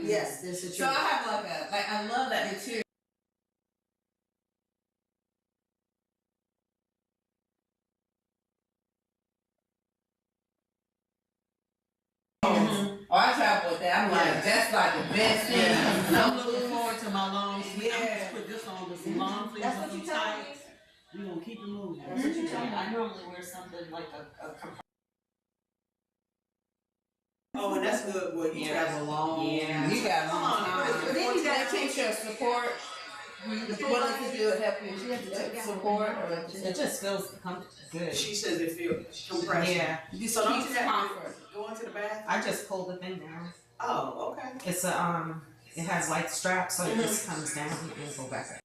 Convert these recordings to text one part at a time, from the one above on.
Yes, this is So I have I love that material. Oh, I travel with that. I'm like, that's like the best thing. Yeah. I'm looking forward to my long sleeve. I'm just put this on with some long sleeves. That's what you tell me. We're gonna keep it moving. That's what you tell me. I normally wear something like a Oh, and that's good. Well, you travel long. Yeah, you got a long time. But then you got to take your support. What does it do? It help you? You have to take support, or it just feels good. She says it feels compressed. Yeah. So don't you have to go into the bathroom? I just pull the thing down. Oh, okay. It's it has light straps, so it just comes down and go back up.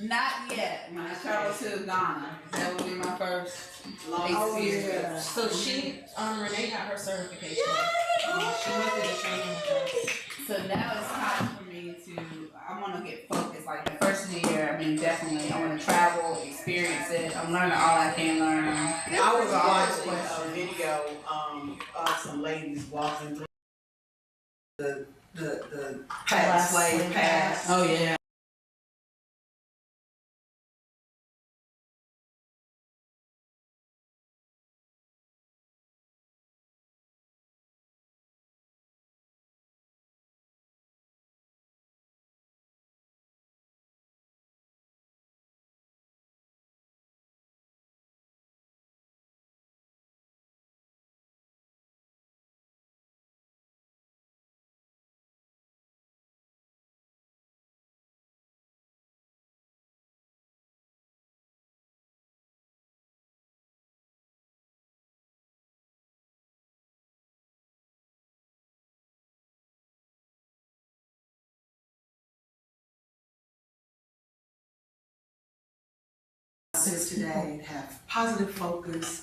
not yet. When I travel to Ghana, that would be my first experience. So she, Renee got her certification. She went through the training with us. So now it's time for me to, I want to get focused. Like the first of the year, I mean, definitely, I want to travel, experience it. I'm learning all I can learn. I was watching a video of some ladies walking through the past slave pass. Oh yeah. Today, have positive focus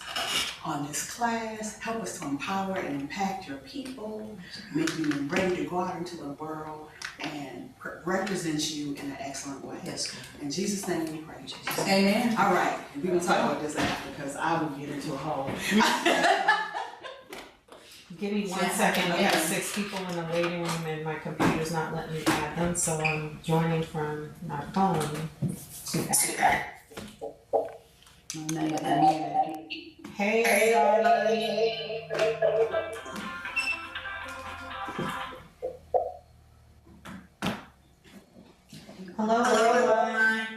on this class, help us to empower and impact your people, making them ready to go out into the world and represent you in an excellent way. Yes. In Jesus' name we pray. Amen. All right, we're going to talk about this after because I will get into a hole. Give me 1 second. We have 6 people in the waiting room and my computer's not letting me add them, so I'm joining from my phone to add. Hey everybody. Hello everyone.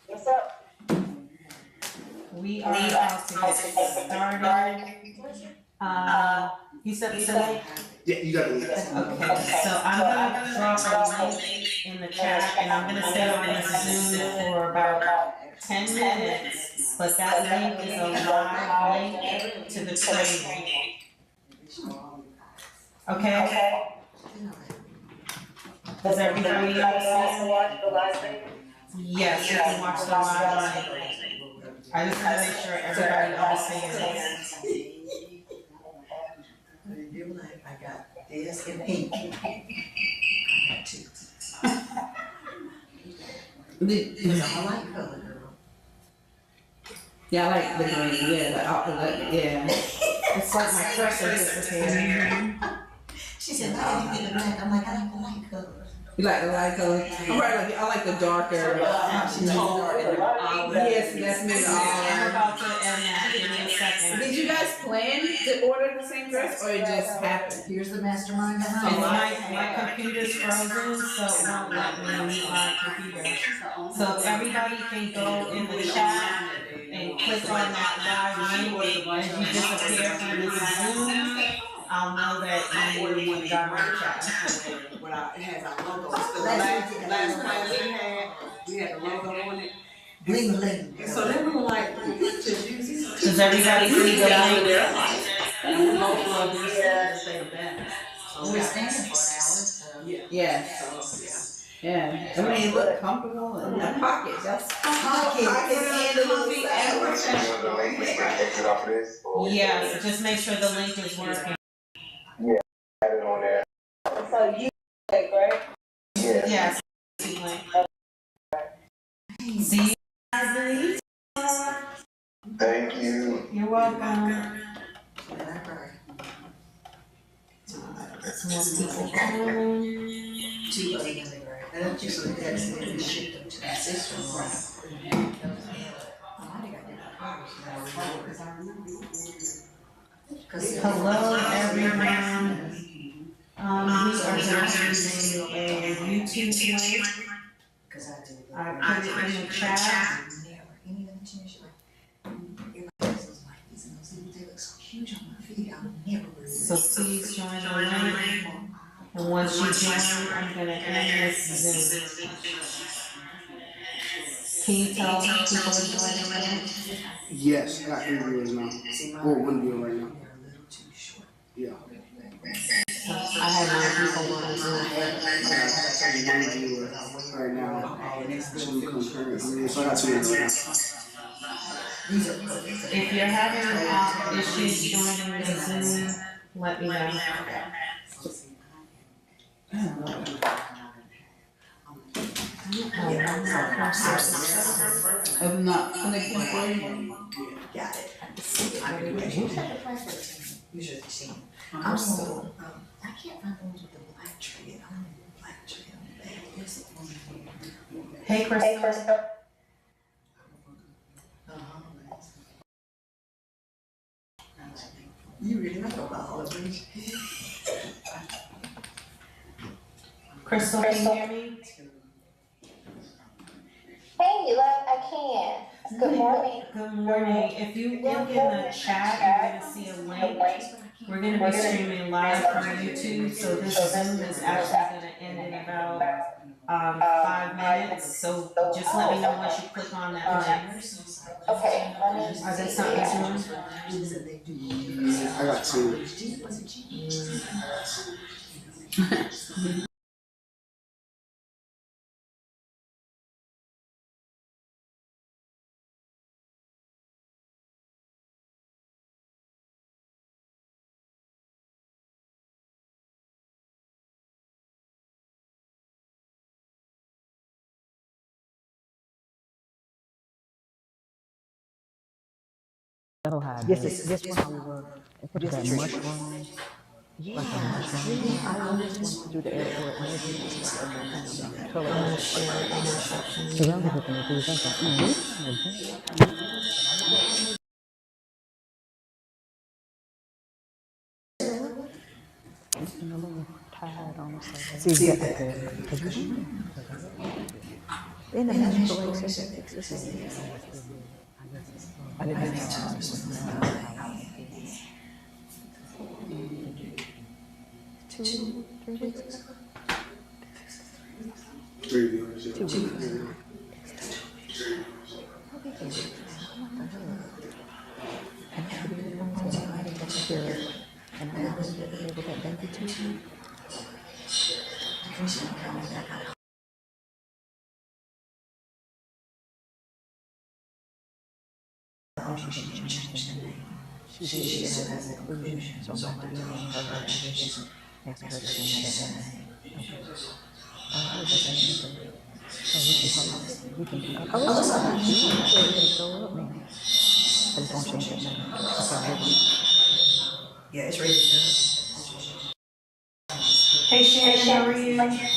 What's up? We are about to get started. You said the link? Yeah, you got it. Okay, so I'm gonna drop a link in the chat and I'm gonna stay on this Zoom for about 10 minutes, but that link is a live link to the training. Okay? Does everybody else watch the live stream? Yes, you can watch the live link. I just want to make sure everybody understands. You're like, I got this and pink. I got 2. Because I like color, girl. Yeah, I like the green. Yeah, It's like my cursor disappeared. She said, why did you get the black? I'm like, I like the light color. You like the light color? I like the darker. Yes, Yes, that's me. I'm about to end that. Give me a second. Did you guys plan to order the same dress, or it just happened? Here's the mastermind behind And it. my computer's frozen, so it won't let me mute my computer. So if everybody can go in the chat and click on that live link as you disappear from this Zoom, I'll know that you got my chat. It has our logo. So the last class we had the logo on it. Bling bling. And so then we were like, let's just use this. Does everybody see the link? And we both love this thing back. We're standing for an hour, so. Yeah. So, Yeah. I mean, it looked comfortable in the pocket. That's Pocket. Yes, just make sure the link is working. So you, right? Yes. Link. See you guys. Thank you. You're welcome. Two other undergrad. And I'm just looking at it and ship them to my sister. Hello, everyone. We are using a YouTube link. I put it in the chat. So please join the link. And once you join, I'm gonna end this Zoom. Can you tell people to join the link? Yes, I got 3 viewers now. Or 1 viewer right now. Yeah. I had 9 people on Zoom. I got 1 viewer right now. 2 concurrent viewers. So I got 2 right now. If you're having issues joining the Zoom, let me know. I'm not connecting for Got it. Usually seen. I'm so, I can't find the ones with the black tree. I don't know the black tree on the back. There's one here. Hey, Crystal. You really know about all of these. Crystal, can you hear me? Hey, love, I can. Good morning. Good morning. If you look in the chat, you're gonna see a link. We're gonna be streaming live from YouTube, so this Zoom is actually gonna end in about 5 minutes. So just let me know once you click on that link. Okay, let me Are they something doing? I got 2. This one we were. What is that mushroom? Yeah, like a mushroom. I always went through the airport and everything. So like, so I was looking at these. I was like, a little tired on the side. See, you got the in the magical lake says it's the same. I didn't know. 2, 3 weeks ago. 3 viewers. 2 weeks ago. And I didn't hear it. And I was able to thank you too. She said has inclusion, so I'm not doing her. I just asked her to change that name. So we can I was like, you can go up now. I just want to change that name. Yeah, it's ready to go. Hey Shannon, how are you? Okay.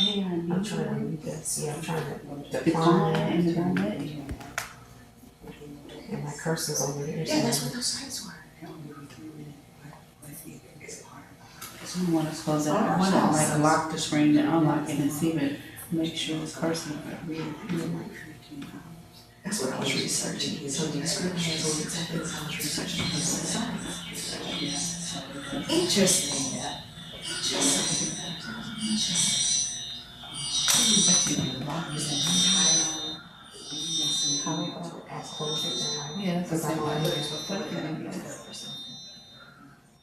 I'm trying to read this, yeah, I'm trying to Decline define and it. delay. And my cursor's over here. Yeah, that's what those sites were. So you want to close that, I want to like lock the screen and unlock it and see if it, make sure it's cursing. That's what I was researching. So the description is exactly what I was researching for the site. Interesting. How about I'll close it down? Yeah, that's Because I'm on what here.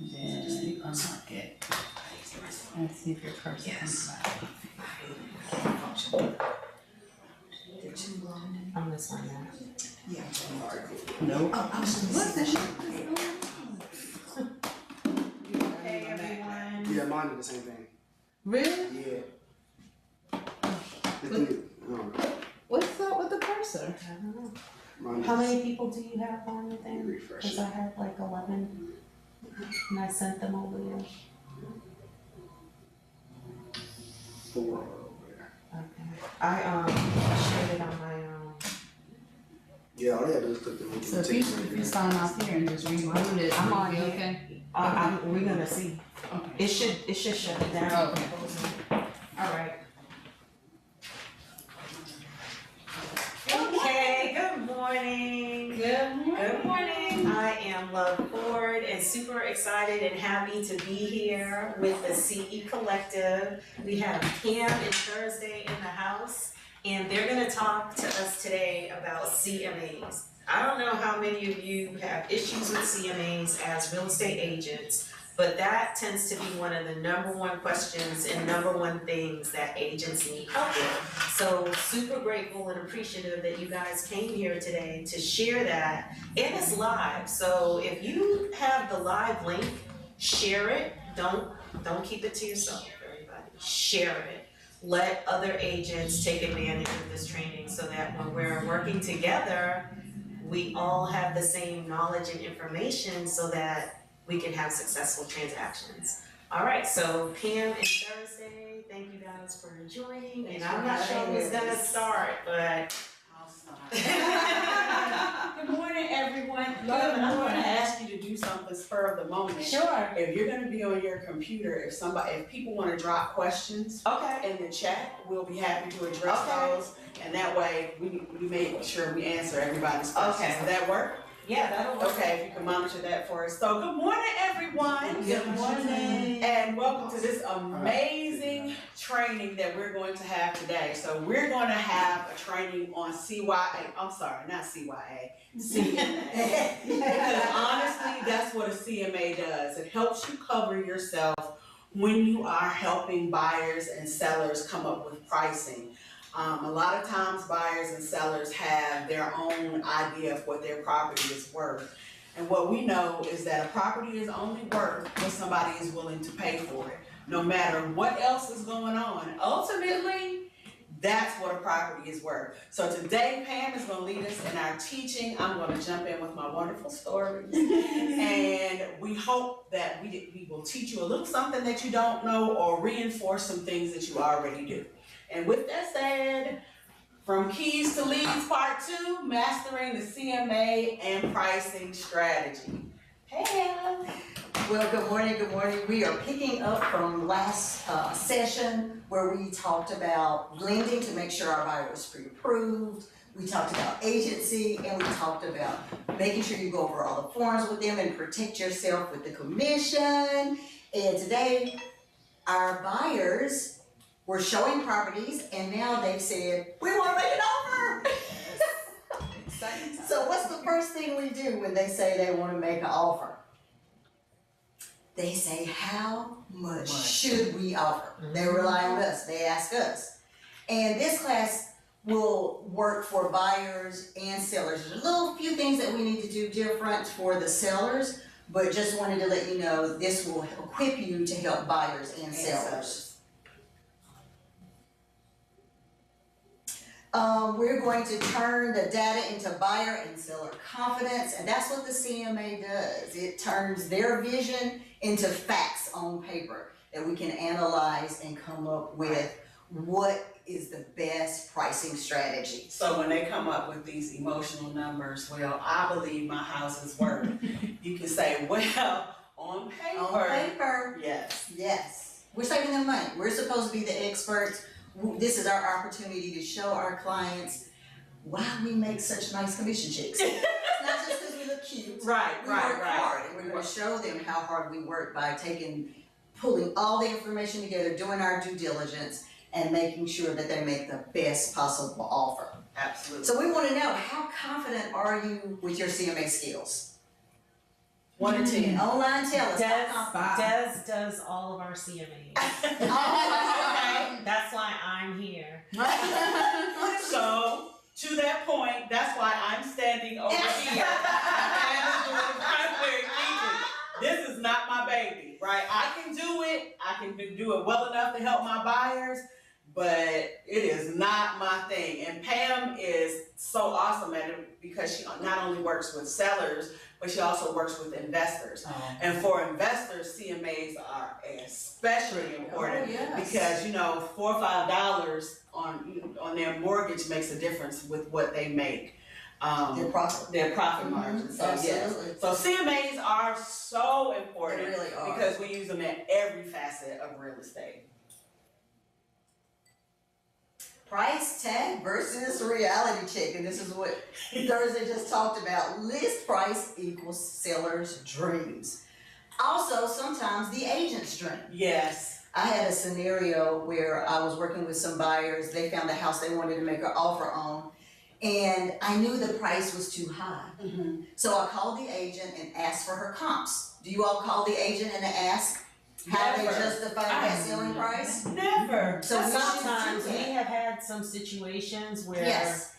then unlock it. And see if your cursor comes back. I'm gonna sign that. Nope. Oh, I was what the shit? Okay, everyone. Yeah, mine did the same thing. Really? Yeah. What's up with the cursor? I don't know. Mine How many people do you have on the thing? Refresh Cause it. I had like 11, and I sent them over there. 4 over there. Okay. I shared it on my Yeah, all they have to do is click the link So and if take you, it right if you there. sign off here and just reboot it, I'm will on be here. okay? we're gonna see. Okay. It should shut it down. Okay. Alright. Okay, good morning. Good Good morning. I am Love Ford and super excited and happy to be here with the CE Collective. We have Pam and Thursday in the house, and they're gonna talk to us today about CMAs. I don't know how many of you have issues with CMAs as real estate agents, but that tends to be one of the #1 questions and #1 things that agents need help with. So super grateful and appreciative that you guys came here today to share that. And it's live, so if you have the live link, share it. Don't keep it to yourself, everybody. Share it. Let other agents take advantage of this training so that when we're working together, we all have the same knowledge and information so that we can have successful transactions. All right, so Pam and Thursday, thank you guys for joining, and I'm not sure who's gonna start, but. I'll start. Good morning, everyone. Love, and I'm gonna ask you to do something spur of the moment. Sure. If you're gonna be on your computer, if people wanna drop questions Okay. in the chat, we'll be happy to address Okay. those. And that way, we make sure we answer everybody's questions. Okay. Does that work? Yeah, that'll work. Okay, if you can monitor that for us. So, good morning, everyone. Good morning. And welcome to this amazing training that we're going to have today. So we're going to have a training on CYA. I'm sorry, not CYA. CMA. Because honestly, that's what a CMA does. It helps you cover yourself when you are helping buyers and sellers come up with pricing. A lot of times buyers and sellers have their own idea of what their property is worth. And what we know is that a property is only worth what somebody is willing to pay for it. No matter what else is going on, ultimately, that's what a property is worth. So today, Pam is gonna lead us in our teaching. I'm gonna jump in with my wonderful stories. And we hope that we will teach you a little something that you don't know or reinforce some things that you already do. And with that said, from Keys to Leads Part 2, Mastering the CMA and Pricing Strategy. Pam. Well, good morning, good morning. We are picking up from last session where we talked about blending to make sure our buyer was pre-approved. We talked about agency, and we talked about making sure you go over all the forms with them and protect yourself with the commission. And today, our buyers were showing properties, and now they've said, we want to make an offer. So what's the first thing we do when they say they want to make an offer? They say, how much should we offer? They rely on us, they ask us. And this class will work for buyers and sellers. There's a little few things that we need to do different for the sellers, but just wanted to let you know this will equip you to help buyers and sellers. We're going to turn the data into buyer and seller confidence, and that's what the CMA does. It turns their vision into facts on paper that we can analyze and come up with what is the best pricing strategy. So when they come up with these emotional numbers, well, I believe my house is worth, you can say, well, on paper. On paper, Yes. yes, we're saving them money, we're supposed to be the experts. This is our opportunity to show our clients why we make such nice commission checks. It's not just because we look cute. Right, We work hard, and we're gonna show them how hard we work by pulling all the information together, doing our due diligence, and making sure that they make the best possible offer. Absolutely. So we wanna know, how confident are you with your CMA skills? 1 to 10. Online, tell us, how confident? Des does all of our CMAs. Okay. That's why I'm here. So, to that point, that's why I'm standing over here. And doing primary teaching. This is not my baby, right? I can do it. I can do it well enough to help my buyers, but it is not my thing. And Pam is so awesome at it because she not only works with sellers, but she also works with investors. And for investors, CMAs are especially important because, $4 or $5 on their mortgage makes a difference with what they make. Their profit margin. So Absolutely. yes. So CMAs are so important. They really are. Because we use them in every facet of real estate. Price tag versus reality check, and this is what Thursday just talked about. List price equals seller's dreams. Also, sometimes the agent's dream. Yes. I had a scenario where I was working with some buyers. They found a house they wanted to make an offer on, and I knew the price was too high. Mm-hmm. So I called the agent and asked for her comps. Do you all call the agent and ask how they Never. justify that selling price? Never. So we should Sometimes do we that. have had some situations where, Yes.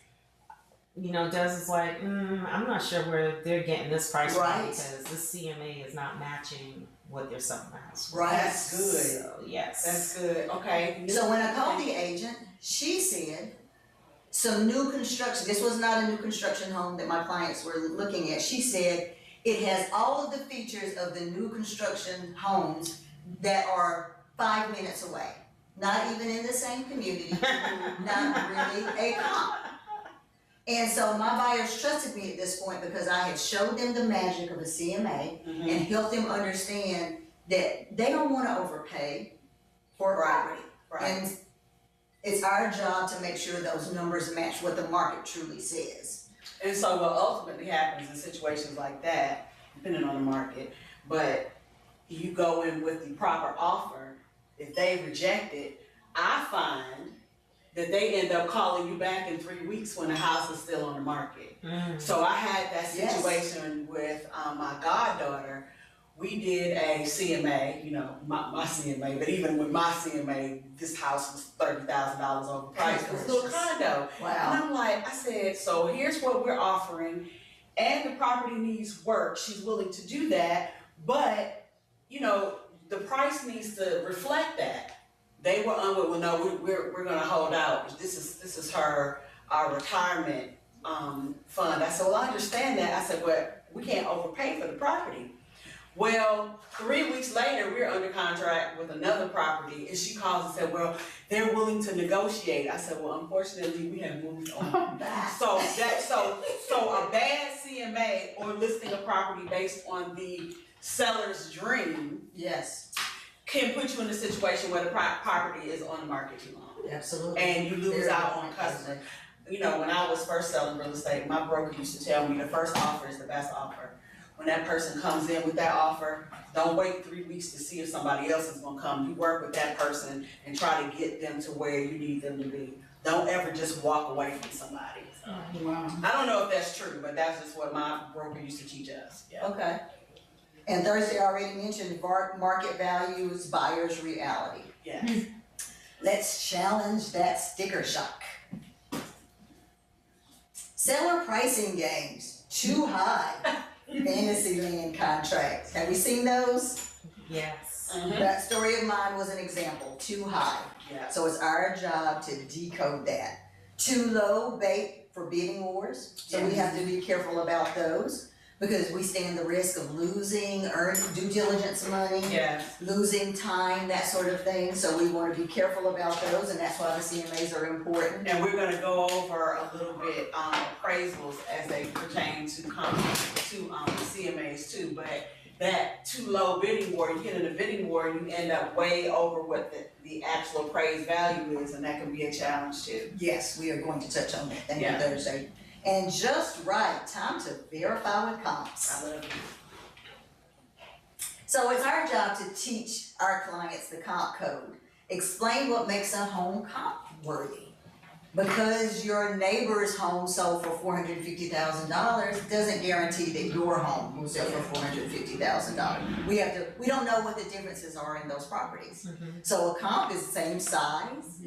Des is like, I'm not sure where they're getting this price from Right. because this CMA is not matching what they're selling the house for. Right. That's good. So, yes. That's good. Okay. So when I called the agent, she said some new construction, this was not a new construction home that my clients were looking at. She said it has all of the features of the new construction homes that are 5 minutes away. Not even in the same community, not really a comp. And so my buyers trusted me at this point because I had showed them the magic of a CMA Mhm. and helped them understand that they don't wanna overpay for a property. Right. And it's our job to make sure those numbers match what the market truly says. And so what ultimately happens in situations like that, depending on the market, but you go in with the proper offer, if they reject it, I find that they end up calling you back in 3 weeks when the house is still on the market. So I had that Yes. situation with my goddaughter. We did a CMA, my CMA, but even with my CMA, this house was $30,000 overpriced. It was a little condo. And Wow. I said, so here's what we're offering, and the property needs work. She's willing to do that, but, the price needs to reflect that. They were unwilling. Well, no, we're gonna hold out. This is our retirement fund. I said, well, I understand that. I said, but we can't overpay for the property. Well, 3 weeks later, we're under contract with another property, and she calls and said, well, they're willing to negotiate. I said, well, unfortunately, we have moved on. So a bad CMA or listing a property based on the seller's dream Yes, can put you in a situation where the property is on the market too long, absolutely. and you lose Very out good on point, customers. When I was first selling real estate, my broker used to tell me the first offer is the best offer. When that person comes in with that offer, don't wait 3 weeks to see if somebody else is gonna come. You work with that person and try to get them to where you need them to be. Don't ever just walk away from somebody. So, Wow. I don't know if that's true, but that's just what my broker used to teach us. Yeah. Okay. And Thursday already mentioned market values, buyer's reality. Yes. Let's challenge that sticker shock. Seller pricing games, too high. Fantasy land contracts. Have we seen those? Yes. Mhm. That story of mine was an example, too high. Yeah. So it's our job to decode that. Too low, bait for bidding wars, so we have to be careful about those. because we stand the risk of losing earned due diligence money. Yes. Losing time, that sort of thing, so we wanna be careful about those, and that's why the CMAs are important. And we're gonna go over a little bit on appraisals as they pertain to CMAs too, but that too low bidding war, you get in a bidding war, you end up way over what the actual appraised value is, and that can be a challenge too. Yes, we are going to touch on that, thank you, Yeah. Thursday. And just right, time to verify with comps. I love it. So it's our job to teach our clients the comp code, explain what makes a home comp worthy. Because your neighbor's home sold for $450,000 doesn't guarantee that your home will sell for $450,000. We don't know what the differences are in those properties. So a comp is same size,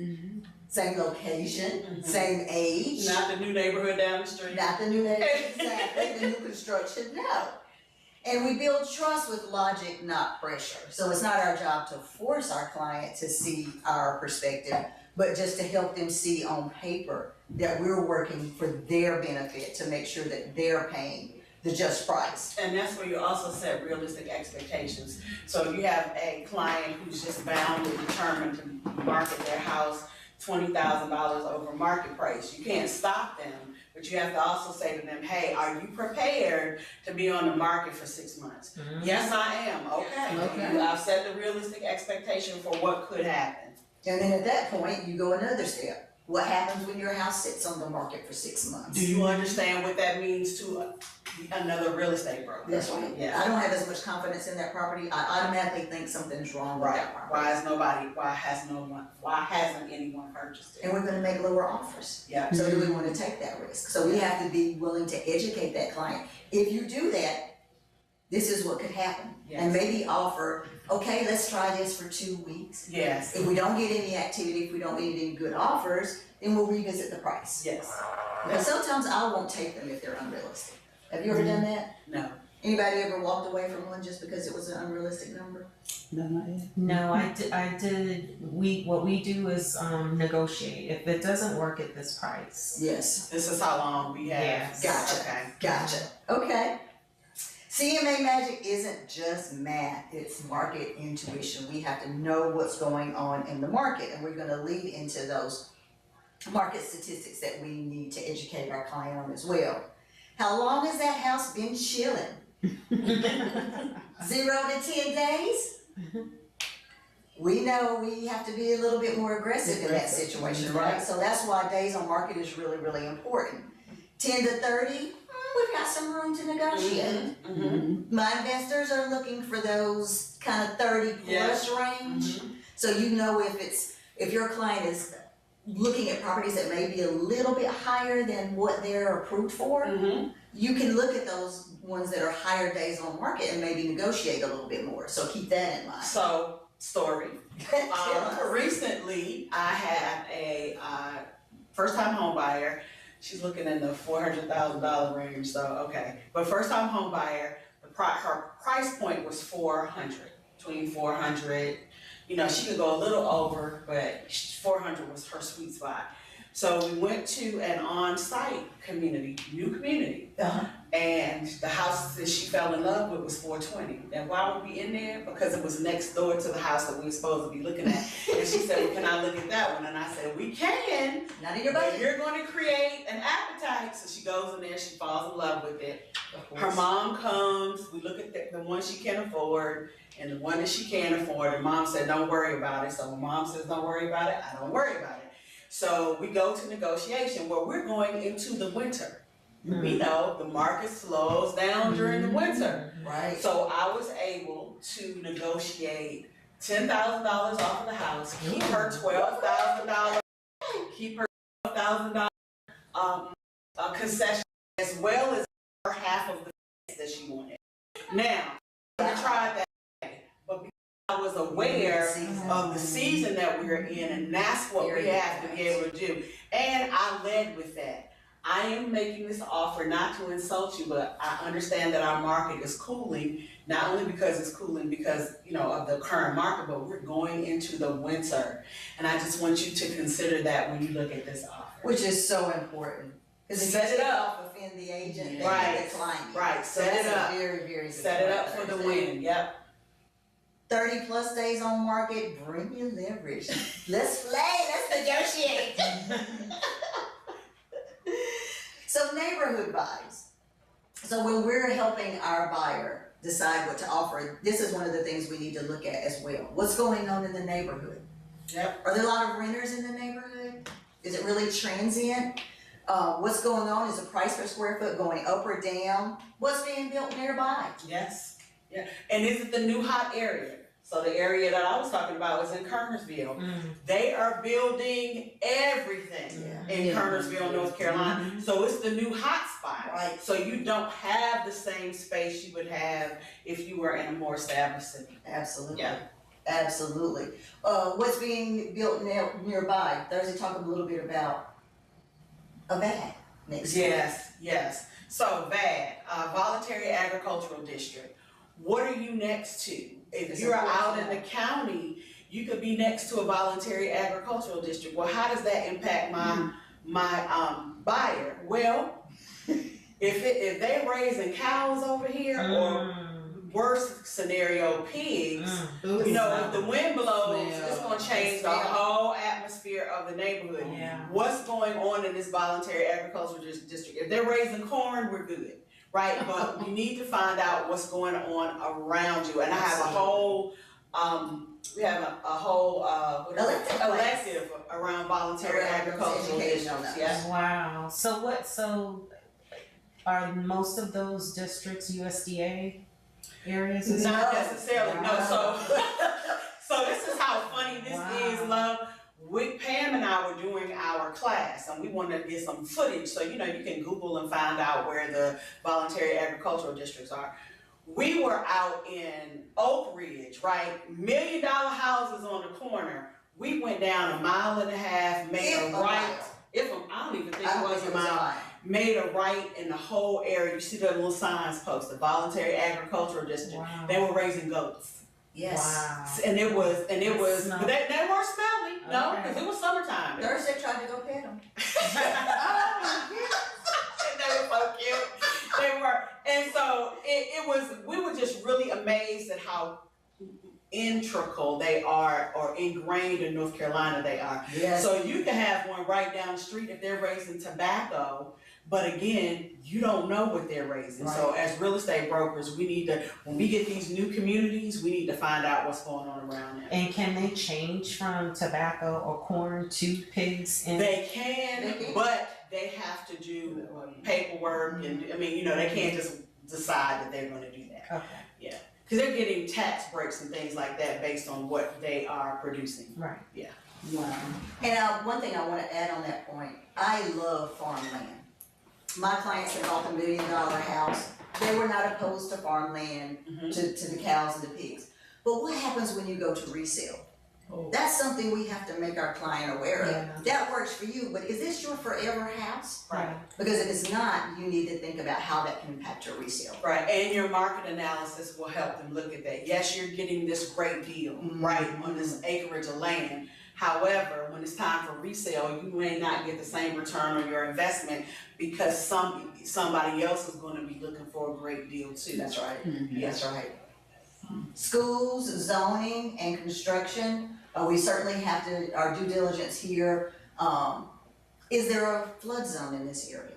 same location, same age. Not the new neighborhood down the street. Not the new neighborhood, exactly, the new construction, no. And we build trust with logic, not pressure. So it's not our job to force our client to see our perspective, but just to help them see on paper that we're working for their benefit to make sure that they're paying the just price. And that's where you also set realistic expectations. So if you have a client who's just bound and determined to market their house $20,000 over market price, you can't stop them, but you have to also say to them, hey, are you prepared to be on the market for 6 months? Yes, I am, okay. I've set the realistic expectation for what could happen. And then at that point, you go another step. What happens when your house sits on the market for 6 months? Do you understand what that means to another real estate broker? That's right. Yeah. I don't have as much confidence in that property. I automatically think something's wrong with that property. Why hasn't anyone purchased it? And we're gonna make lower offers. Yeah. So do we wanna take that risk? So we have to be willing to educate that client. If you do that, this is what could happen. And Yes. maybe offer, okay, let's try this for 2 weeks. Yes. If we don't get any activity, if we don't get any good offers, then we'll revisit the price. Yes. But sometimes I won't take them if they're unrealistic. Have you ever done that? No. Anybody ever walked away from one just because it was an unrealistic number? No, I did, what we do is, negotiate, if it doesn't work at this price. Yes. This is how long we have. Yes. Gotcha. Okay. Gotcha. Okay. CMA magic isn't just math, it's market intuition. We have to know what's going on in the market, and we're gonna lead into those market statistics that we need to educate our client on as well. How long has that house been chilling? 0 to 10 days? We know we have to be a little bit more aggressive in that situation, right? So that's why days on market is really, really important. 10 to 30, we've got some room to negotiate. My investors are looking for those kind of 30 plus range. So you know if your client is looking at properties that may be a little bit higher than what they're approved for, you can look at those ones that are higher days on market and maybe negotiate a little bit more. So keep that in mind. So, story. Recently, I had a first-time home buyer. She's looking in the $400,000 range, so okay. But first-time home buyer, her price point was 400, between 400. You know, she could go a little over, but 400 was her sweet spot. So we went to an on-site community, new community. And the house that she fell in love with was 420. And why were we in there? Because it was next door to the house that we were supposed to be looking at. And she said, well, can I look at that one? And I said, we can. Not in your But budget. you're going to create an appetite. So she goes in there, she falls in love with it. Her mom comes, we look at the one she can afford and the one that she can't afford. And mom said, don't worry about it. So when mom says, don't worry about it, I don't worry about it. So we go to negotiation where we're going into the winter. We know the market slows down during the winter. Right. So I was able to negotiate $10,000 off of the house, keep her $12,000, keep her $12,000 concession, as well as her half of the that she wanted. Now, I tried that, but because I was aware of the season that we're in, and that's what we have to be able to do. And I led with that. I am making this offer not to insult you, but I understand that our market is cooling, not only because it's cooling because, you know, of the current market, but we're going into the winter. And I just want you to consider that when you look at this offer. Which is so important. Cause if Set you it take up. off, offend the agent, they Right. decline you. Right, So set it that's a up. very, very good Set it point, up for the Thursday. win, yep. 30+ days on market, bring your leverage. Let's play, let's negotiate. So neighborhood buys. So when we're helping our buyer decide what to offer, this is one of the things we need to look at as well. What's going on in the neighborhood? Yep. Are there a lot of renters in the neighborhood? Is it really transient? What's going on? Is the price per square foot going up or down? What's being built nearby? Yes, yeah, and is it the new hot area? So the area that I was talking about was in Kernersville. They are building everything in Kernersville, North Carolina. So it's the new hot spot. Right. So you don't have the same space you would have if you were in a more established city. Absolutely. Yeah. Absolutely. What's being built nearby? Thursday, talk a little bit about a VAD next year. Yes. So VAD, Voluntary Agricultural District. What are you next to? If you're out in the county, you could be next to a voluntary agricultural district. Well, how does that impact my buyer? Well, if they raising cows over here or worst scenario pigs, you know, if the wind blows, it's gonna change the whole atmosphere of the neighborhood. Yeah. What's going on in this voluntary agricultural district? If they're raising corn, we're good. Right, but you need to find out what's going on around you, and I have a whole, we have a whole, elective around voluntary agricultural districts, yes. Wow. So are most of those districts USDA areas? as Not well? necessarily, no, so this is how funny this is, love. Pam and I were doing our class and we wanted to get some footage, so you know you can Google and find out where the voluntary agricultural districts are. We were out in Oak Ridge, right? $1 million houses on the corner. We went down 1.5 miles, made a right. I don't even think it was a mile. Made a right in the whole area. You see the little signs posted, voluntary agricultural district. Wow. They were raising goats. Yes. Wow. And it was, but they weren't smelly, no, Okay. because it was summertime. Thursday tried to go pet them. They were so cute. They were, and so it was, we were just really amazed at how integral they are, or ingrained in North Carolina they are. Yes. So you can have one right down the street if they're raising tobacco, but again, you don't know what they're raising. Right. So as real estate brokers, we need to, when we get these new communities, we need to find out what's going on around them. And can they change from tobacco or corn to pigs? They can, but they have to do paperwork and, I mean, you know, they can't just decide that they're gonna do that. Okay. Yeah, because they're getting tax breaks and things like that based on what they are producing. Right. Yeah. Wow. And one thing I want to add on that point, I love farmland. My clients that bought the $1 million house, they were not opposed to farmland, to the cows and the pigs. But what happens when you go to resale? Oh. That's something we have to make our client aware of. Yeah. That works for you, but is this your forever house? Right. Because if it's not, you need to think about how that can impact your resale. Right, and your market analysis will help them look at that. Yes, you're getting this great deal, right, on this acreage of land. However, when it's time for resale, you may not get the same return on your investment because somebody else is gonna be looking for a great deal too. That's right. Mm-hmm. That's right. Schools, zoning, and construction, we certainly have to, our due diligence here. Is there a flood zone in this area?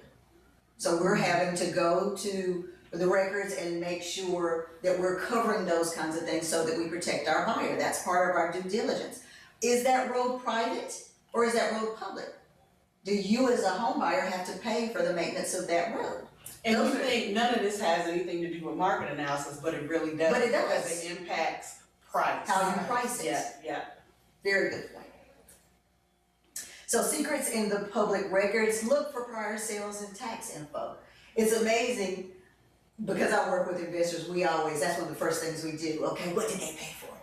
So we're having to go to the records and make sure that we're covering those kinds of things so that we protect our buyer. That's part of our due diligence. Is that road private or is that road public? Do you as a home buyer have to pay for the maintenance of that road? And you think none of this has anything to do with market analysis, but it really does. But it does. Because it impacts price. How you price it. Yeah. Very good point. So secrets in the public records, look for prior sales and tax info. It's amazing because I work with investors, that's one of the first things we do. Okay, what did they pay for?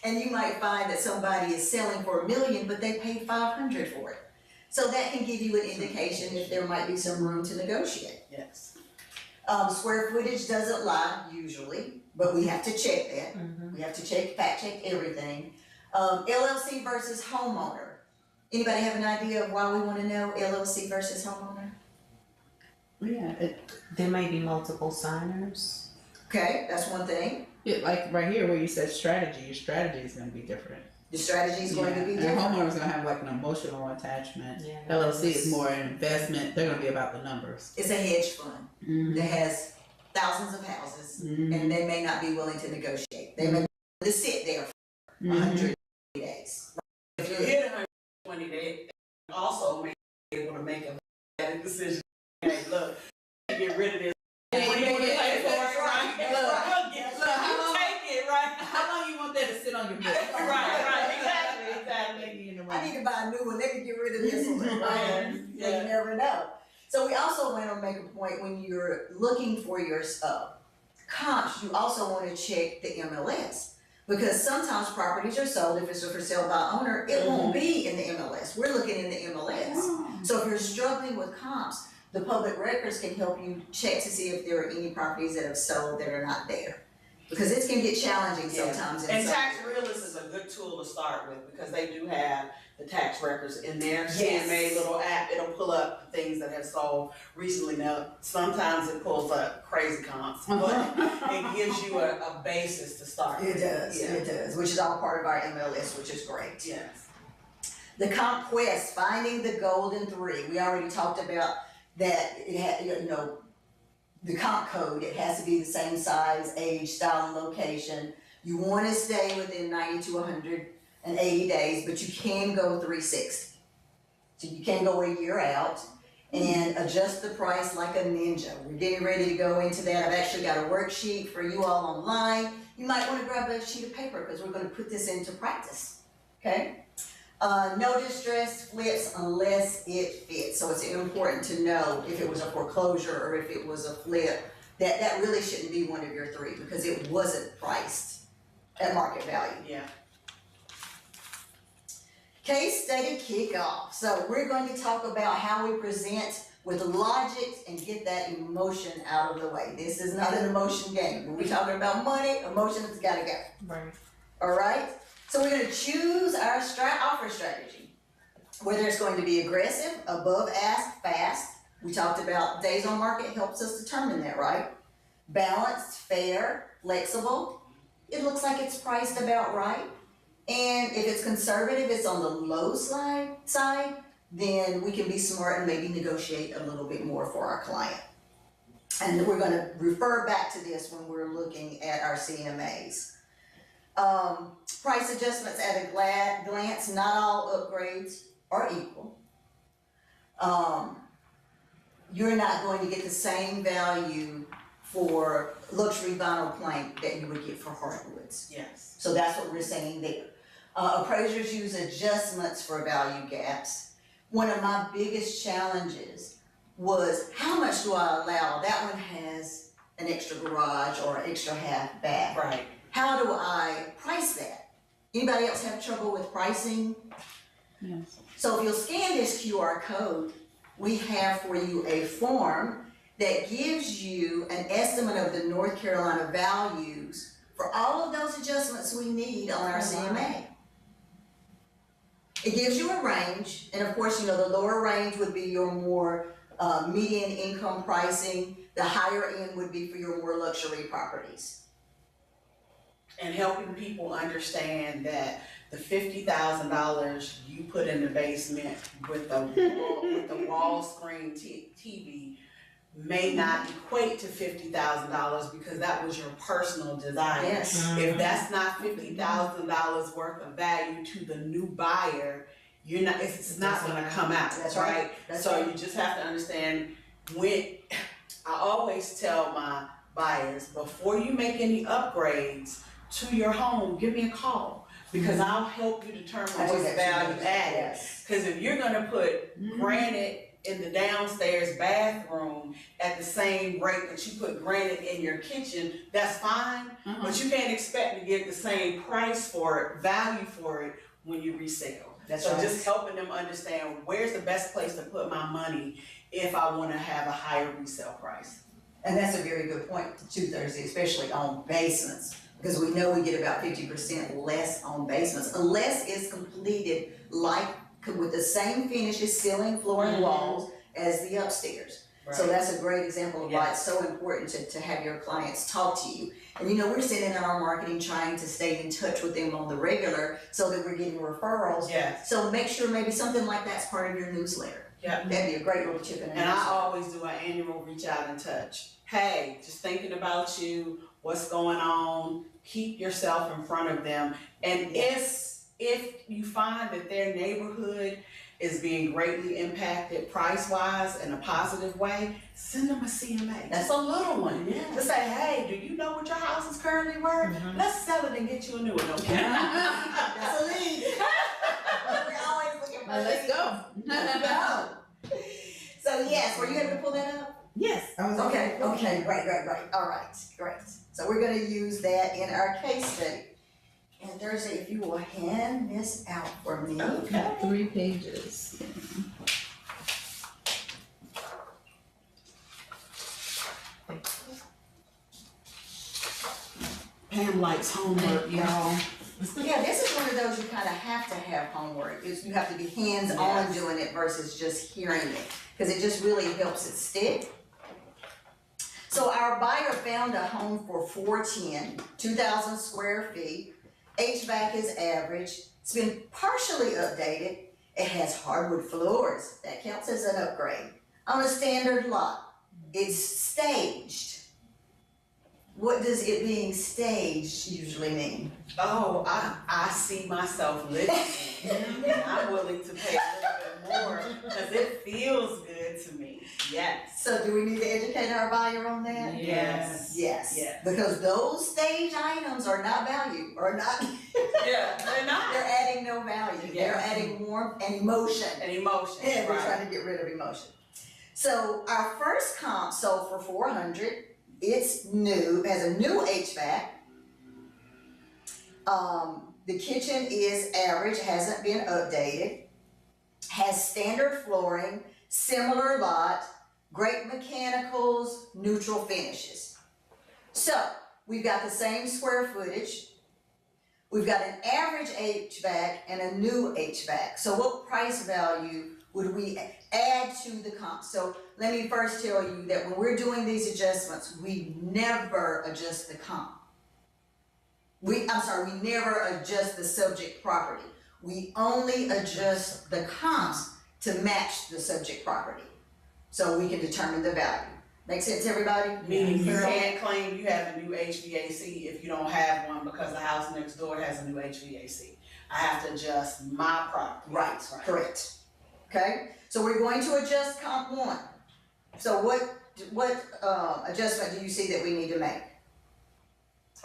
And you might find that somebody is selling for $1 million, but they paid $500 for it. So that can give you an indication if there might be some room to negotiate. Yes. Square footage doesn't lie usually, but we have to check that. We have to fact check everything. LLC versus homeowner. Anybody have an idea of why we wanna know LLC versus homeowner? Yeah, There may be multiple signers. Okay, that's one thing. like right here where you said strategy, your strategy is gonna be different. The strategy is going to be And different. homeowner's gonna have like an emotional attachment. Yeah. LLC is more an investment, they're gonna be about the numbers. It's a hedge fund that has thousands of houses, and they may not be willing to negotiate. They may be willing to sit there for 100 days. If you hit 120 days, also may be able to make a better decision. Hey, look, get rid of this. Yeah, What do you want to pay for it, that's right, right? that's Look, right. look, how long take it, right? How long you want that to sit on your book? Exactly. I need to buy a new one, let me get rid of this one, right? Yeah. You never know. So we also want to make a point when you're looking for your comps, you also want to check the MLS. Because sometimes properties are sold, if it's a for sale by owner, it won't be in the MLS. We're looking in the MLS. So if you're struggling with comps, the public records can help you check to see if there are any properties that have sold that are not there. Because it can get challenging sometimes. in And some- Tax Realist is a good tool to start with because they do have the tax records in their Yes. CMA little app. It'll pull up things that have sold recently. Now, sometimes it pulls up crazy comps, but it gives you a basis to start with. It does, Yeah. it does, which is all part of our MLS, which is great. Yes. The comp quest, finding the golden three. We already talked about that it had, the comp code, it has to be the same size, age, style, and location. You wanna stay within 90 to 180 days, but you can go 360. So you can go a year out and adjust the price like a ninja. We're getting ready to go into that. I've actually got a worksheet for you all online. You might wanna grab a sheet of paper because we're gonna put this into practice, okay? No distress flips unless it fits. So it's important to know if it was a foreclosure or if it was a flip, that really shouldn't be one of your three because it wasn't priced at market value. Yeah. Case study kickoff. So we're going to talk about how we present with logic and get that emotion out of the way. This is not an emotion game. When we're talking about money, emotion has gotta go. Right. All right? So we're gonna choose our offer strategy. Whether it's going to be aggressive, above ask, fast. We talked about days on market helps us determine that, right? Balanced, fair, flexible. It looks like it's priced about right. And if it's conservative, it's on the low side, then we can be smart and maybe negotiate a little bit more for our client. And we're gonna refer back to this when we're looking at our CMAs. Price adjustments at a glance, not all upgrades are equal. You're not going to get the same value for luxury vinyl plank that you would get for hardwoods. Yes. So that's what we're saying there. Appraisers use adjustments for value gaps. One of my biggest challenges was how much do I allow? That one has an extra garage or an extra half bath. Right. How do I price that? Anybody else have trouble with pricing? Yes. So if you'll scan this QR code, we have for you a form that gives you an estimate of the North Carolina values for all of those adjustments we need on our CMA. It gives you a range, and of course, the lower range would be your more median income pricing. The higher end would be for your more luxury properties. And helping people understand that the $50,000 you put in the basement with the wall screen TV may not equate to $50,000 because that was your personal desire. Yes. If that's not $50,000 worth of value to the new buyer, it's not gonna come out, That's right? right. That's So right. you just have to understand I always tell my buyers, before you make any upgrades to your home, give me a call because I'll help you determine That's what's exactly value what it is. added. Yes. Because if you're gonna put granite in the downstairs bathroom at the same rate that you put granite in your kitchen, that's fine, but you can't expect to get the same price for it, value for it when you resell. That's So right. just helping them understand where's the best place to put my money if I wanna have a higher resale price. And that's a very good point too, Thursday, especially on basements, because we know we get about 50% less on basements, unless it's completed like with the same finishes, ceiling, floor, and walls as the upstairs. So that's a great example of why it's so important to have your clients talk to you. And we're sitting in our marketing trying to stay in touch with them on the regular so that we're getting referrals. Yes. So make sure maybe something like that's part of your newsletter. Yeah. That'd be a great little tip in And I always do an annual reach out and touch. Hey, just thinking about you, what's going on, keep yourself in front of them. And if you find that their neighborhood is being greatly impacted price-wise in a positive way, send them a CMA. That's a little one. Yeah. To say, hey, do you know what your house is currently worth? Let's sell it and get you a new one, okay? That's a lead. We're always looking for Let's go. Let's go. So yes, were you able to pull that up? Yes, I was. Okay, great. All right, great. So we're gonna use that in our case study. And Thursday, if you will hand this out for me. Okay. 3 pages. Pam likes homework, y'all. Yeah, this is one of those you kind of have to have homework. You have to be hands-on doing it versus just hearing it, because it just really helps it stick. So our buyer found a home for $410, 2,000 square feet. HVAC is average. It's been partially updated. It has hardwood floors. That counts as an upgrade. On a standard lot. It's staged. What does it being staged usually mean? Oh, I see myself living in it. And I'm willing to pay a little bit more because it feels good to me. Yes. So do we need to educate our buyer on that? Yes. Yes. Yes. Because those stage items are not value, or not. Yeah, they're not. They're adding no value. They're Yes. adding warmth and emotion. An emotion. And we're Right. trying to get rid of emotion. So our first comp sold for $400. It's new, has a new HVAC. The kitchen is average, hasn't been updated. Has standard flooring, similar lot, great mechanicals, neutral finishes. So we've got the same square footage. We've got an average HVAC and a new HVAC. So what price value would we add to the comp? So let me first tell you that when we're doing these adjustments, we never adjust the comp. We never adjust the subject property. We only adjust the comps to match the subject property, so we can determine the value. Make sense, everybody? Meaning you can't claim you have a new HVAC if you don't have one because the house next door has a new HVAC. I have to adjust my property. Right, correct. Okay, so we're going to adjust comp 1. So what adjustment do you see that we need to make?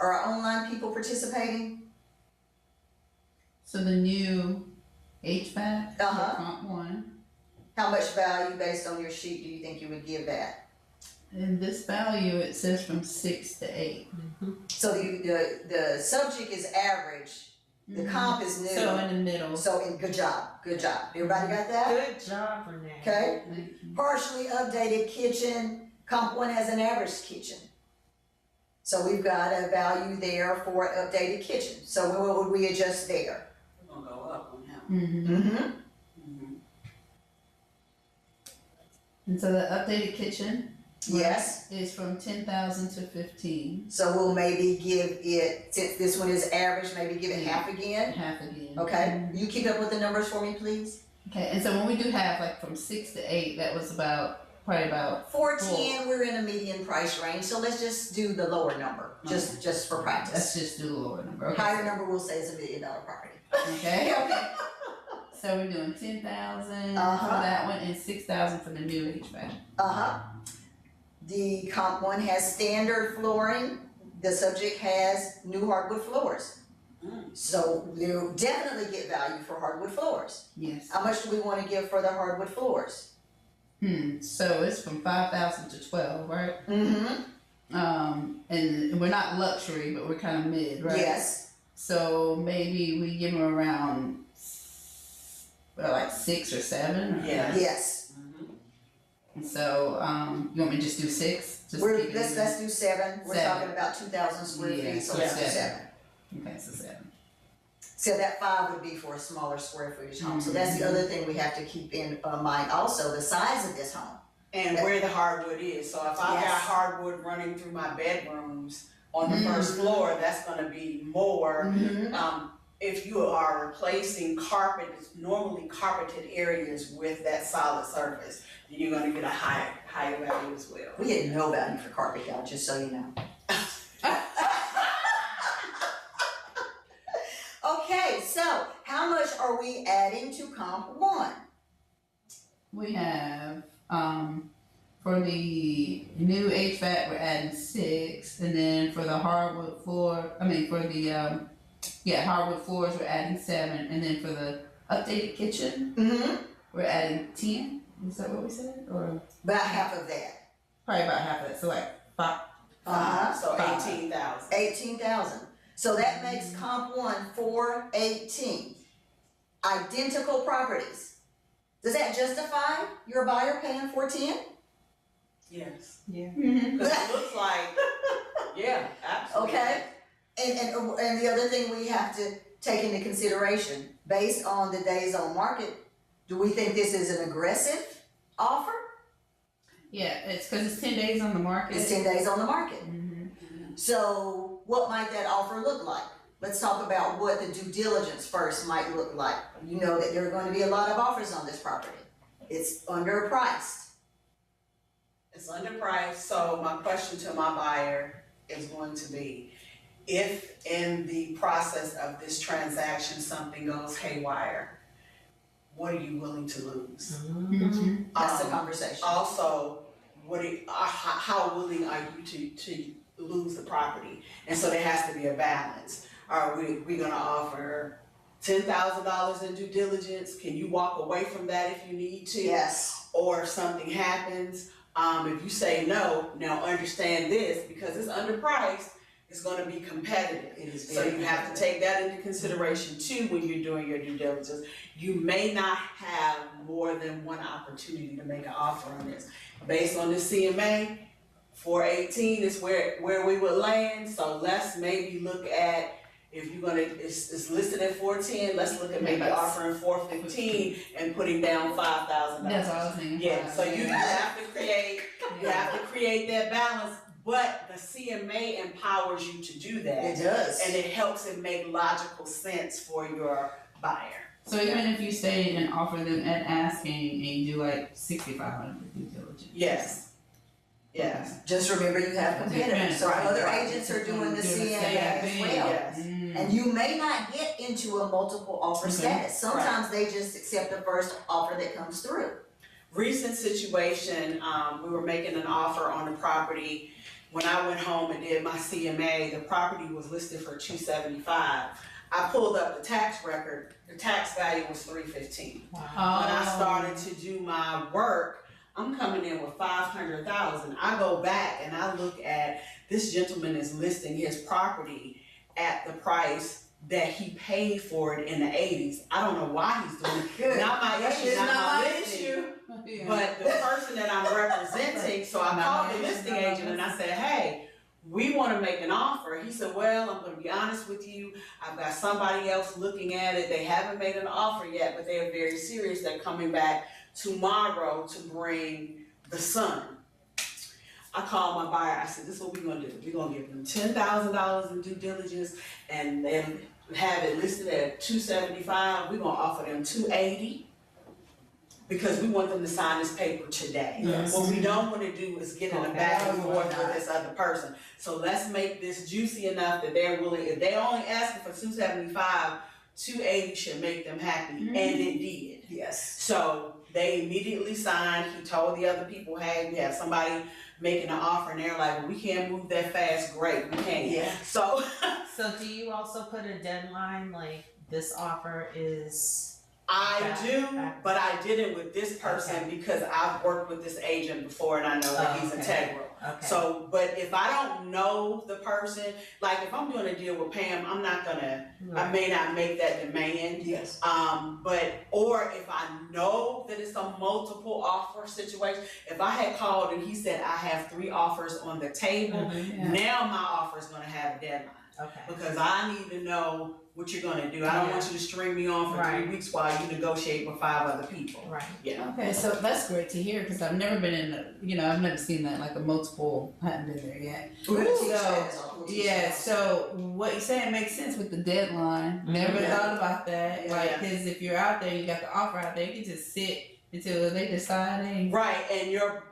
Are our online people participating? So the new HVAC, Uh-huh. comp 1. How much value based on your sheet do you think you would give that? And this value, it says from 6 to 8. So the subject is average, the comp is new. So in the middle. Good job. Everybody got that? Good job on that. Okay, partially updated kitchen, comp 1 has an average kitchen. So we've got a value there for updated kitchen. So what would we adjust there? We're gonna go up on him. Mm-hmm. Mhm. And so the updated kitchen Yes, is from 10,000 to 15, so we'll maybe give it, since this one is average, maybe give it half again. half again. Okay, you keep up with the numbers for me, please? Okay, and so when we do have like from 6 to 8, that was probably about 410, we're in a median price range, so let's just do the lower number, just for let's practice. just do the lower number. Okay. Higher number we'll say is $1 million property. Okay. So we're doing 10,000 Uh-huh. for that one and 6,000 for the new HVAC. Uh-huh. The comp 1 has standard flooring, the subject has new hardwood floors. So you definitely get value for hardwood floors. Yes. How much do we wanna give for the hardwood floors? So it's from 5,000 to 12, right? Mm-hmm. And we're not luxury, but we're kind of mid, right? Yes, So maybe we give them around, like 6 or 7. Or Yeah. yes. And so, you want me to just do 6? Just We're, keep it even? let's do 7, we're 7. talking about 2,000 square Yeah, feet, so so let's do 7. 7. Okay, so 7. So that 5 would be for a smaller square footage home. So that's the other thing we have to keep in mind also, the size of this home. And where the hardwood is, so if I've got Yes. hardwood running through my bedrooms on the first floor, that's gonna be more. If you are replacing carpet, it's normally carpeted areas with that solid surface, then you're gonna get a higher value as well. We get no value for carpet, y'all, just so you know. Okay, so how much are we adding to comp 1? We have, for the new HVAC, we're adding 6, and then for the hardwood floor, hardwood floors, we're adding 7, and then for the updated kitchen, we're adding 10. Is that what we said? Or About half of that. probably about half of that, so like 5. So 5. 18,000. 18,000. So that makes comp 1 418. Identical properties. Does that justify your buyer paying 410? Yes. Yeah. Cause it looks like, yeah, absolutely. Okay. And the other thing we have to take into consideration, based on the days on market, do we think this is an aggressive offer? Yeah, it's because it's 10 days on the market. It's 10 days on the market. Mm-hmm. So what might that offer look like? Let's talk about what the due diligence first might look like. You know that there are going to be a lot of offers on this property. It's underpriced. It's underpriced, so my question to my buyer is going to be, if in the process of this transaction, something goes haywire, what are you willing to lose? That's the conversation. Also, how willing are you to lose the property? And so there has to be a balance. Are we gonna offer $10,000 in due diligence? Can you walk away from that if you need to? Yes. Or if something happens, if you say no, now understand this, because it's underpriced, it's gonna be competitive. It is So very you have to take that into consideration too when you're doing your due diligence. You may not have more than one opportunity to make an offer on this. Based on the CMA, 418 is where we would land, so let's maybe look at, if you're gonna, it's listed at 410, let's look at maybe offering 415 and putting down $5,000. That's what I was thinking. Yeah, so you have to create that balance, but the CMA empowers you to do that. It does. And it helps it make logical sense for your buyer. So even if you stay and offer them at asking and you do like 6,500 due diligence. Yes. Yes. Just remember you have competitors, so Right, other right. agents are doing the Doing the CMA same as thing, well. Yes. And you may not get into a multiple offer Okay. status. Sometimes they just accept the first offer that comes through. Recent situation, we were making an offer on the property. When I went home and did my CMA, the property was listed for $275. I pulled up the tax record, the tax value was $315. When I started to do my work, I'm coming in with $500,000. I go back and I look at, this gentleman is listing his property at the price that he paid for it in the 80s. I don't know why he's doing it. Not my issue, not my issue. But the person that I'm representing, so I called the listing agent and I said, hey, we want to make an offer. He said, well, I'm going to be honest with you. I've got somebody else looking at it. They haven't made an offer yet, but they're very serious. They're coming back tomorrow to bring the son. I called my buyer. I said, this is what we're going to do. We're going to give them $10,000 in due diligence and then have it listed at $275. We're going to offer them $280. Because we want them to sign this paper today. Yes. What we don't want to do is get in a back and forth with this other person. So let's make this juicy enough that they're willing, if they're only asking for $275, $280 should make them happy, and it did. Yes. So they immediately signed. He told the other people, hey, we have somebody making an offer, and they're like, well, we can't move that fast. Great, we can't. Yeah. So So do you also put a deadline, like this offer is? I do, but I did it with this person because I've worked with this agent before and I know that he's integral. Okay. So, but if I don't know the person, like if I'm doing a deal with Pam, I'm not gonna, I may not make that demand. Yes. Or if I know that it's a multiple offer situation, if I had called and he said, I have 3 offers on the table, now my offer is gonna have a deadline. Okay. Because I need to know what you're gonna do. I don't want you to string me on for 3 weeks while you negotiate with 5 other people. Right. Yeah. Okay, so that's great to hear, because I've never been in I've never seen that, like a multiple, hadn't been there yet. We're gonna teach So, that. We'll teach yeah, that. so what you're saying makes sense with the deadline. Never Yeah. thought about that. Yeah. Like, because if you're out there, you got the offer out there, you can just sit until they decide. Right, and your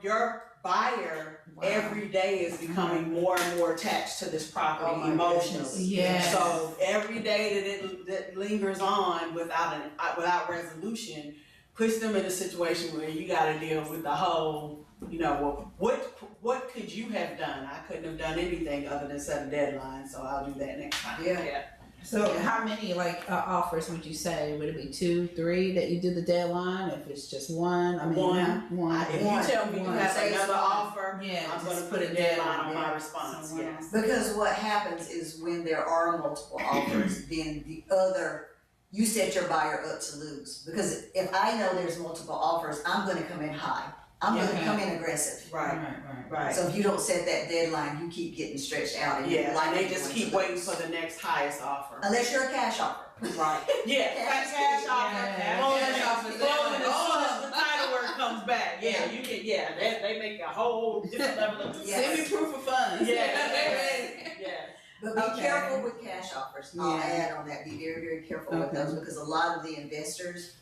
buyer every day is becoming more and more attached to this property emotionally. Yeah. So every day that lingers on without resolution puts them in a situation where you got to deal with the whole, well, what could you have done? I couldn't have done anything other than set a deadline, so I'll do that next time. Yeah. So how many offers would you say? Would it be 2, 3 that you do the deadline? If it's just one, I mean, one. If you tell me you have another offer, Yeah, I'm gonna just put a deadline on my response, yes. Because what happens is when there are multiple offers, then you set your buyer up to lose. Because if I know there's multiple offers, I'm gonna come in high. I'm gonna come in aggressive. Right. So if you don't set that deadline, you keep getting stretched out. And And they just keep waiting for the next highest offer. Unless you're a cash offer. Right. Yeah, cash offer. Closing as soon as the title work comes back. Yeah, you can, they make a whole different level of. Yes. Send me proof of funds. Yeah. But be careful with cash offers. I'll add on that, be very, very careful with those, because a lot of the investors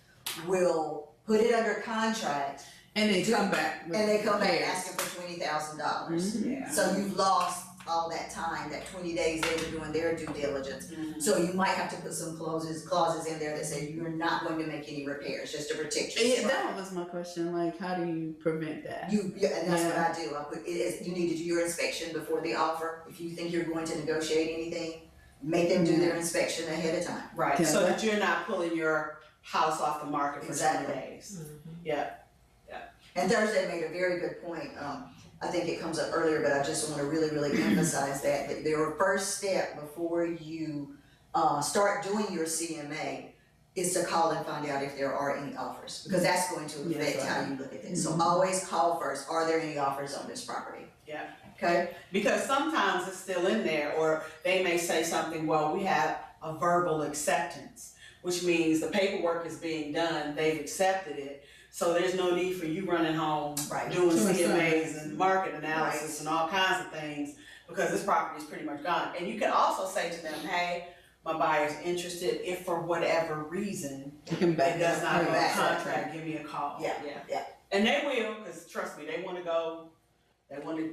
will put it under contract. And they come back. Asking for $20,000. Yeah. So you've lost all that time, that 20 days they were doing their due diligence. So you might have to put some clauses in there that say you're not going to make any repairs, just to protect yourself. Yeah, that was my question. Like, how do you prevent that? And that's what I do. I put you need to do your inspection before the offer. If you think you're going to negotiate anything, make them do their inspection ahead of time. Right, so that you're not pulling your house off the market for 20 days. Yeah. And Thursday made a very good point. I think it comes up earlier, but I just want to really, really emphasize that their first step before you start doing your CMA is to call and find out if there are any offers, because that's going to affect how you look at this. So always call first. Are there any offers on this property? Yeah. Okay. Because sometimes it's still in there, or they may say something, well, we have a verbal acceptance, which means the paperwork is being done, they've accepted it. So there's no need for you running home, doing CMAs and market analysis and all kinds of things, because this property is pretty much gone. And you can also say to them, hey, my buyer's interested. If for whatever reason it does not go to contract, give me a call. Yeah. And they will, because trust me, they want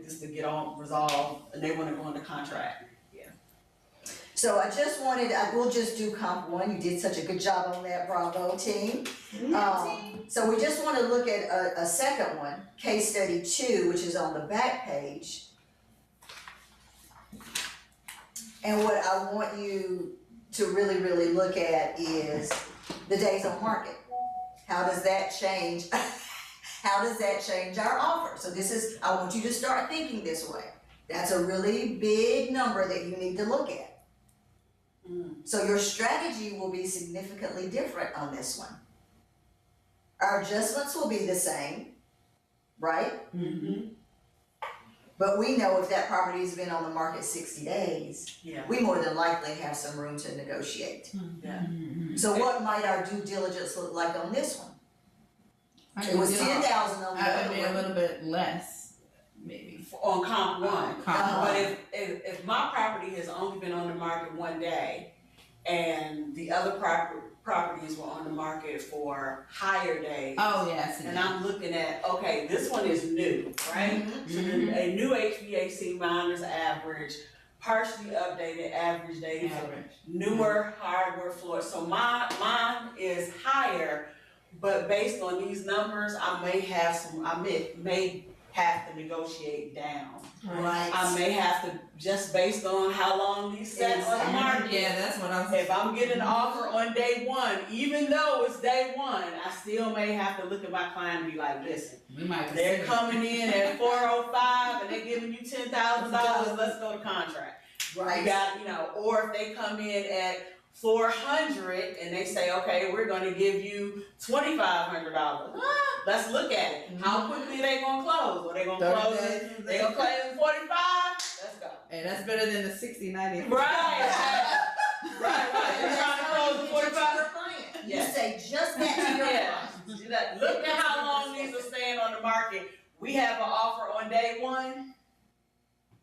this to get on resolved, and they want to go into contract. So we'll just do comp 1. You did such a good job on that, bravo team. So we just want to look at a second one, case study 2, which is on the back page. And what I want you to really, really look at is the days on market. How does that change? How does that change our offer? So I want you to start thinking this way. That's a really big number that you need to look at. So your strategy will be significantly different on this one. Our adjustments will be the same, right? But we know if that property's been on the market 60 days, we more than likely have some room to negotiate. So what might our due diligence look like on this one? It was 10,000 on the other one. A little bit less, maybe. On comp 1. But if my property has only been on the market 1 day, and the other properties were on the market for higher days. And I'm looking at, okay, this one is new, right? So a new HVAC minus average, partially updated average days, newer hardware floors. So mine is higher, but based on these numbers, I may have to negotiate down. Right. I may have to, just based on how long these sets on the market. Yeah, that's what I was. If I'm getting an offer on day 1, even though it's day 1, I still may have to look at my client and be like, listen, they're coming in at 405 and they're giving you $10,000, let's go to contract. Right. You got, or if they come in at 400 and they say, okay, we're gonna give you $2,500. Let's look at it. How quickly are they gonna close? Are they gonna close it? They gonna close in 45? Let's go. Hey, that's better than the 60, 90. Right. Right. You're trying to close the 45. You Yes. say just that to your Yeah. client. Look at how long these are staying on the market. We have an offer on day one.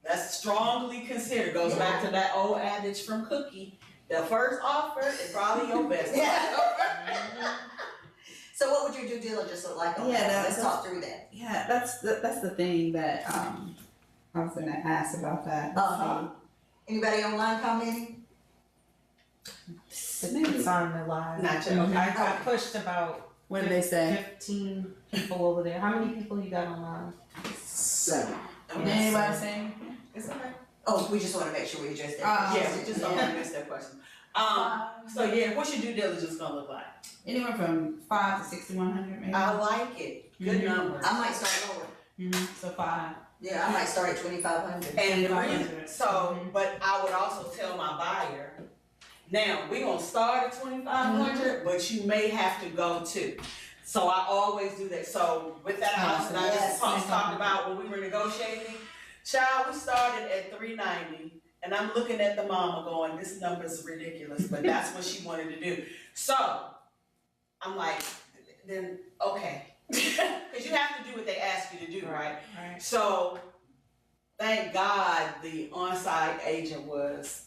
That's strongly considered. Goes back to that old adage from Cookie. The first offer is probably your best. Yeah. So what would your due diligence look like on Yeah, that? Let's talk through that. Yeah, that's the thing that I was gonna ask about that. Anybody online commenting? It's on the live. Not yet. Okay. I pushed about What did they say? 15 people over there. How many people you got online? 7. Did anybody say anything? It's okay. Oh, we just wanna make sure we address that. Yeah, we just don't want to miss that question. So yeah, what's your due diligence gonna look like? Anywhere from 5 to 6,100, maybe. I like it. Good numbers. I might start lower. So 5. Yeah, I might start at 2,500. And the reason, so, but I would also tell my buyer, now, we're gonna start at 2,500, but you may have to go to. So I always do that. So with that house that I just talked about when we were negotiating, child, we started at 390, and I'm looking at the mama going, this number's ridiculous, but that's what she wanted to do. So I'm like, then, okay. Because you have to do what they ask you to do, right? Right. So thank God the on-site agent was,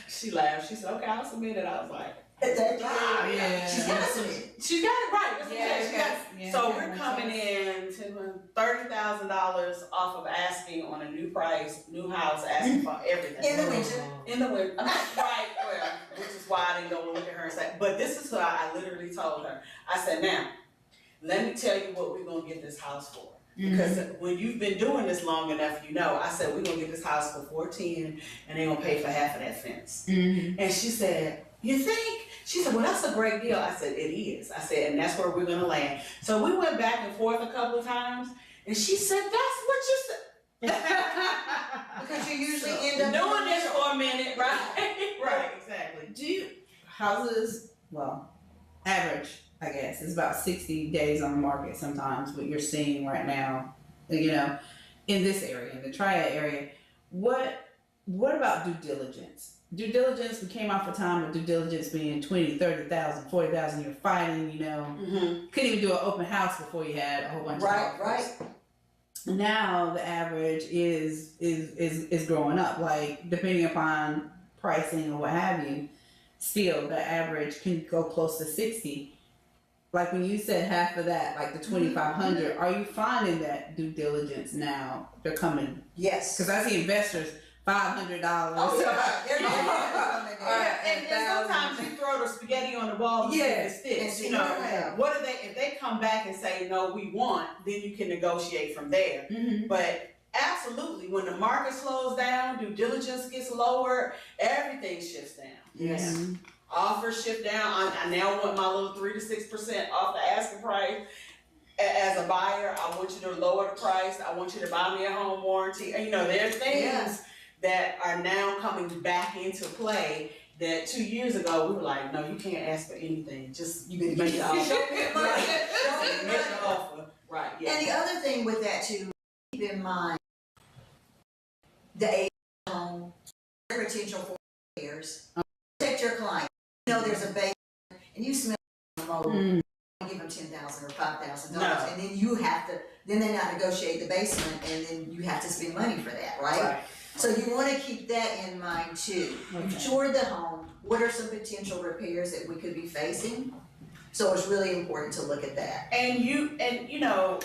she laughed. She said, okay, I'll submit it. I was like, Yeah. She's got to submit. she got it right. That's what Yeah, she got. yeah, So yeah, we're makes coming in to $30,000 off of asking on a new price, new house, asking for everything. In the winter. In the winter. Right, well, which is why I didn't go look at her and say, but this is what I literally told her. I said, now, let me tell you what we're gonna get this house for. Because when you've been doing this long enough, you know, I said, we're gonna get this house for $14,000 and they're gonna pay for half of that fence. And she said, you think? She said, well, that's a great deal. I said, it is. I said, and that's where we're gonna land. So we went back and forth a couple of times, and she said, that's what you said. Because you usually end up doing this for a minute, right? Right, exactly. Do you, houses, well, average, I guess, is about 60 days on the market sometimes, what you're seeing right now, you know, in this area, in the Triad area. What about due diligence? Due diligence, we came off a time of due diligence being 20, 30,000, 40,000, you're fighting, you know. Couldn't even do an open house before you had a whole bunch of offers. Right. Now the average is growing up, like depending upon pricing or what have you, still the average can go close to 60. Like when you said half of that, like the 2,500, are you finding that due diligence now they're coming? Yes. Because I see investors $500. Oh, yeah. They're And sometimes you throw the spaghetti on the wall and see if it sticks. You know, what if they come back and say no, we want, then you can negotiate from there. But absolutely, when the market slows down, due diligence gets lower, everything shifts down. Yes. Offers shift down. I now want my little 3 to 6% off the asking price. As a buyer, I want you to lower the price. I want you to buy me a home warranty. And, you know, there are things that are now coming back into play that 2 years ago we were like, no, you can't ask for anything. Just you make the offer. Show me money. Show me Make the money. offer. Right. Yeah. And the other thing with that too, keep in mind the age of the home, their potential for repairs. Protect your client. You know there's a basement and you smell mold. Give them $10,000 or $5,000, and then you have to. Then they not negotiate the basement, and then you have to spend money for that, right? So you want to keep that in mind too. You've toured the home. What are some potential repairs that we could be facing? So it's really important to look at that. And you know,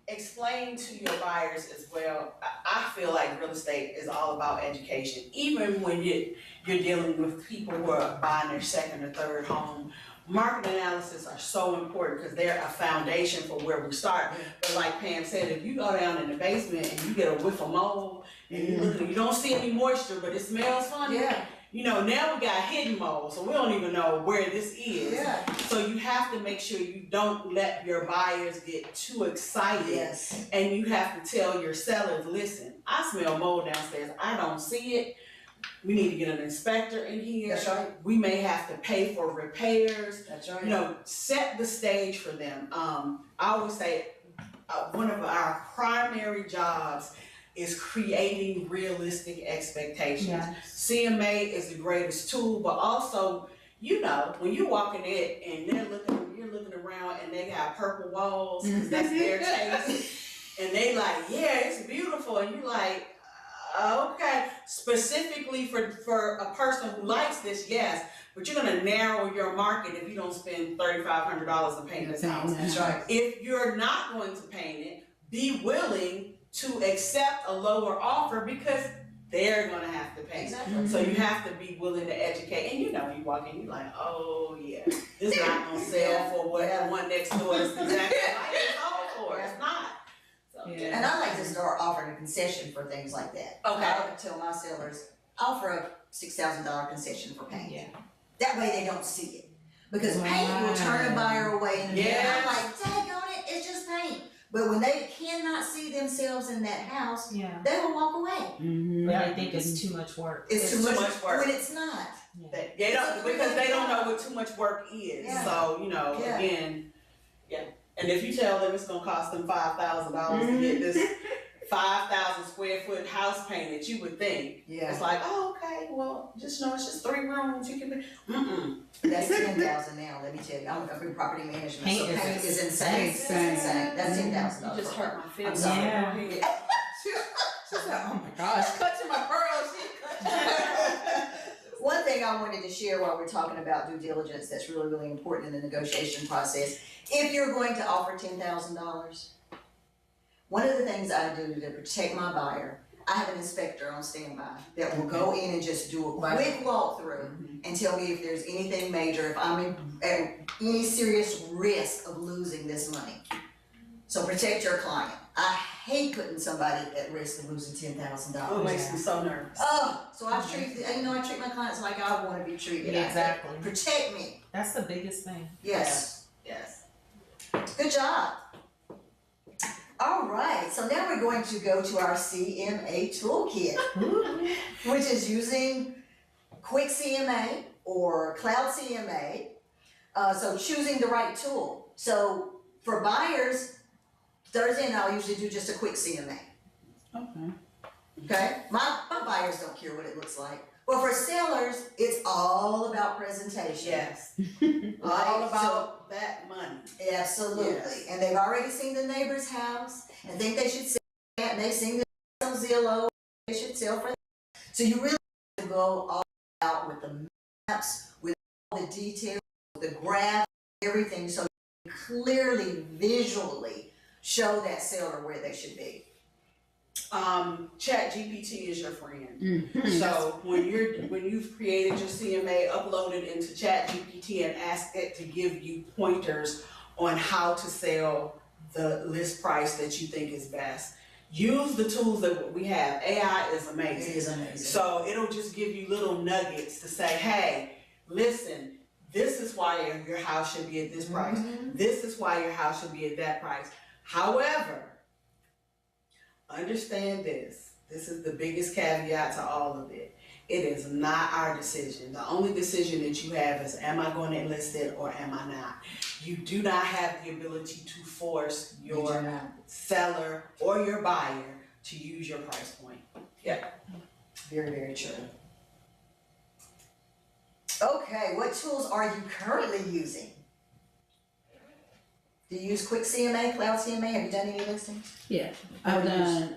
explain to your buyers as well. I feel like real estate is all about education. Even when you're dealing with people who are buying their second or third home, market analysis are so important because they're a foundation for where we start. But like Pam said, if you go down in the basement and you get a whiff of mold and you look at it, you don't see any moisture, but it smells funny. You know, now we got hidden mold, so we don't even know where this is. So you have to make sure you don't let your buyers get too excited. And you have to tell your sellers, listen, I smell mold downstairs. I don't see it. We need to get an inspector in here. That's right. We may have to pay for repairs. That's right. You know, set the stage for them. I always say one of our primary jobs is creating realistic expectations. Yeah. CMA is the greatest tool, but also, you know, when you walk in it and you're looking around and they got purple walls, because that's their taste, and they like, yeah, it's beautiful, and you're like, okay, specifically for a person who likes this, yes, but you're gonna narrow your market if you don't spend $3,500 to paint this house. That's right. If you're not going to paint it, be willing to accept a lower offer because they're gonna have to pay. Exactly. So you have to be willing to educate, and you know, you walk in, you're like, oh yeah, this is not gonna sell for what the one next door is exactly like it's sold for. It's not. So, Yeah. And I like to start offering a concession for things like that. Okay. I like to tell my sellers, offer a $6,000 concession for paint. Yeah. That way they don't see it. Because paint will turn a buyer away in the end. I'm like, daggone it, it's just paint. But when they cannot see themselves in that house, Yeah. they will walk away. Mm-hmm. But I think it's too much work. It's too much work. When it's not. They don't, because they don't know what too much work is. Yeah. So, you know, Yeah. again, yeah. And if you tell them it's gonna cost them $5,000 to get this 5,000 square foot house painted, you would think. Yeah. It's like, oh, okay, well, just know it's just 3 rooms, you can be, That's 10,000 now, let me tell you. I'm in property management, so Paint is paint is insane. It's insane. That's $10,000. You just hurt my feelings. sorry. Yeah. She said, oh my gosh, clutching my pearls. One thing I wanted to share while we're talking about due diligence that's really, really important in the negotiation process. If you're going to offer $10,000, one of the things I do to protect my buyer, I have an inspector on standby that will go in and just do a quick walkthrough and tell me if there's anything major, if I'm at any serious risk of losing this money. So protect your client. I hate putting somebody at risk of losing $10,000. Oh, it makes me so nervous. Oh, so I treat my clients like I want to be treated. Yeah, exactly. Protect me. That's the biggest thing. Yes. Yes. Good job. All right, so now we're going to go to our CMA toolkit, which is using Quick CMA or Cloud CMA. So choosing the right tool. So for buyers, Thursday and I'll usually do just a quick CMA. Okay. Okay? My buyers don't care what it looks like. But for sellers, it's all about presentation. Yes. All Right? about that money. Absolutely. Yes. And they've already seen the neighbor's house and think they should sell that, and they've seen the on Zillow, they should sell for that. So you really have to go all out with the maps, with all the details, with the graph, everything, so you clearly, visually show that seller where they should be. Chat GPT is your friend. So when you've created your CMA, upload it into Chat GPT and ask it to give you pointers on how to sell the list price that you think is best. Use the tools that we have. AI is amazing. It is amazing. So it'll just give you little nuggets to say, hey, listen, this is why your house should be at this price. This is why your house should be at that price. However, understand this. This is the biggest caveat to all of it. It is not our decision. The only decision that you have is, am I going to list it or am I not? You do not have the ability to force your seller or your buyer to use your price point. Yeah. Very, very true. Okay, what tools are you currently using? Do you use Quick CMA, Cloud CMA? Have you done any listings? Yeah, I've done,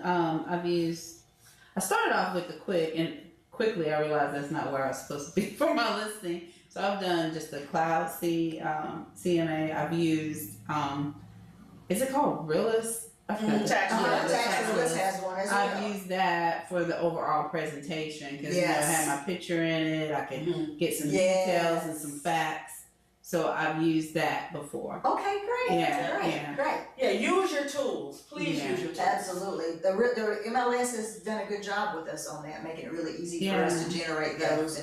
I started off with the Quick, and quickly I realized that's not where I was supposed to be for my listing. So I've done just the Cloud CMA. I've used, is it called Realist? I forgot. Tax Realist. Tax Realist has one as well. I've used that for the overall presentation because I had my picture in it. I can get some details and some facts. So I've used that before. Okay, great. Yeah, Great. Yeah, use your tools. Please use your tools. Absolutely. The MLS has done a good job with us on that, making it really easy for us to generate those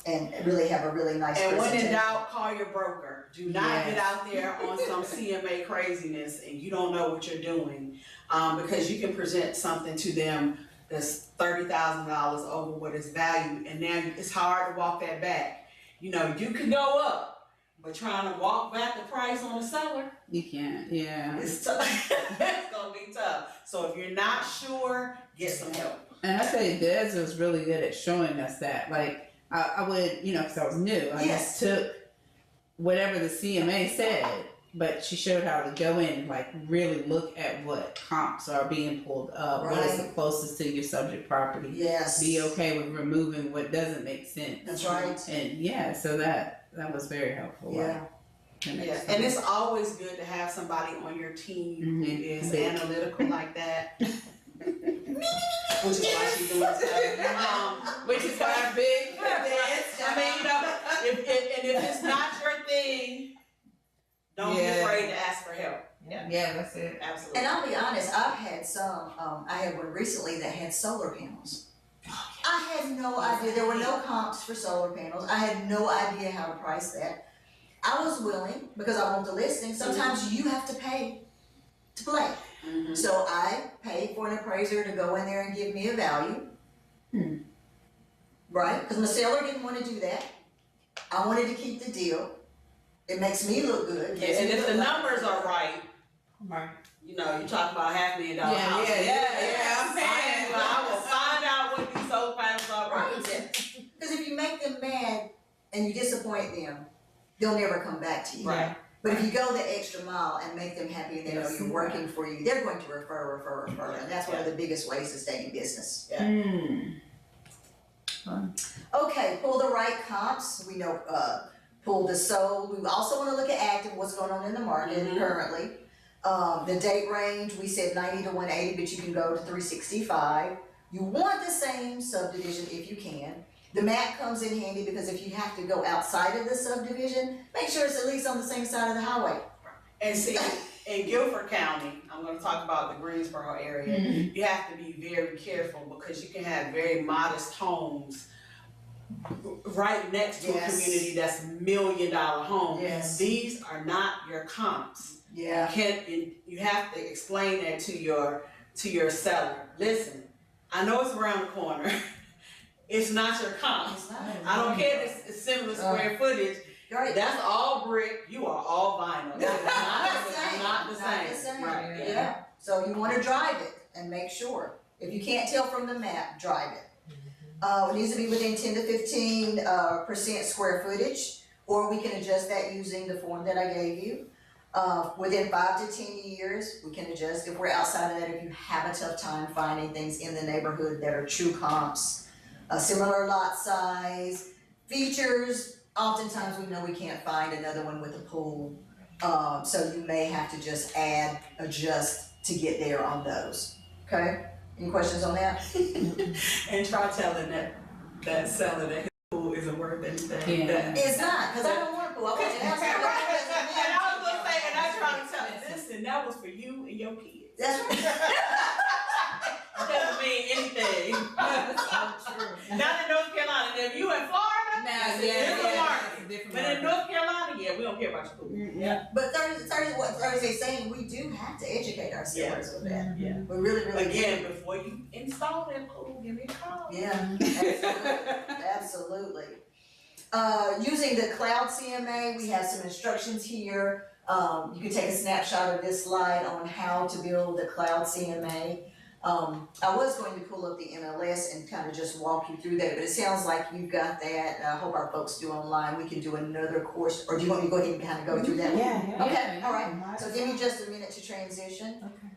and really have a really nice And when presentation. in doubt, call your broker. Do not get out there on some CMA craziness and you don't know what you're doing, because you can present something to them that's $30,000 over what it's valued, and now it's hard to walk that back. You know, you can go up, but trying to walk back the price on the seller, You can't, yeah. It's tough. It's gonna be tough. So if you're not sure, get some help. And I tell you, Des was really good at showing us that. Like, I would, because I was new, I just took whatever the CMA said, but she showed how to go in, like, really look at what comps are being pulled up, what is the closest to your subject property. Yes. Be okay with removing what doesn't make sense. That's right. And yeah, so that was very helpful. Yeah. Yeah, and it's always good to have somebody on your team that is analytical like that. Which is why she's doing stuff. Which is why I'm big. I mean, if it's not your thing, don't be afraid to ask for help. Yeah, that's it. Absolutely. And I'll be honest, I've had some, I had one recently that had solar panels. I had no idea, there were no comps for solar panels, I had no idea how to price that. I was willing, because I want the listing, sometimes you have to pay to play. So I paid for an appraiser to go in there and give me a value. Right, because my seller didn't want to do that. I wanted to keep the deal. It makes me look good. Yeah, and if the numbers are right, Right. you talk about $500,000 house. I'm saying. I will find out what these solar panels are right. Because if you make them mad and you disappoint them, they'll never come back to you. Right. But if you go the extra mile and make them happy and they know you're working for you, they're going to refer. And that's one of the biggest ways to stay in business. Okay, pull the right comps. We know, pull the sold. We also want to look at active, what's going on in the market currently. The date range, we said 90 to 180, but you can go to 365. You want the same subdivision if you can. The map comes in handy because if you have to go outside of the subdivision, make sure it's at least on the same side of the highway. And see, in Guilford County, I'm gonna talk about the Greensboro area, you have to be very careful because you can have very modest homes right next to a community that's $1 million home. Yes. These are not your comps. Yeah. You have to explain that to your seller. Listen, I know it's around the corner. It's not your comp. It's not. I don't care if it's similar square footage. Right. That's all brick. You are all vinyl. It's not the same. Right. Yeah. So you want to drive it and make sure. If you can't tell from the map, drive it. It needs to be within 10 to 15% square footage, or we can adjust that using the form that I gave you. Within 5 to 10 years, we can adjust if we're outside of that, if you have a tough time finding things in the neighborhood that are true comps. A similar lot size, features, oftentimes we know we can't find another one with a pool. So you may have to just adjust to get there on those, okay? Any questions on that? And try telling that seller that his pool isn't worth anything. It's not, because I don't want a pool, I want you to have some. And I was gonna say, and I try to tell him, listen, that was for you and your kids. That's right. It doesn't mean anything. Not in North Carolina. And if you in Florida, it's a different market. But in North Carolina, we don't care about your pool. But what Thursday's saying, we do have to educate our sellers with that. Yeah. We really Again, before you install that pool, give me a call. Yeah, absolutely. Using the cloud CMA, we have some instructions here. You can take a snapshot of this slide on how to build the cloud CMA. I was going to pull up the MLS and kind of just walk you through that, but it sounds like you've got that. I hope our folks do online. We can do another course, or do you want me to go ahead and kind of go through that? Yeah. Okay, all right. So give me just a minute to transition. Okay.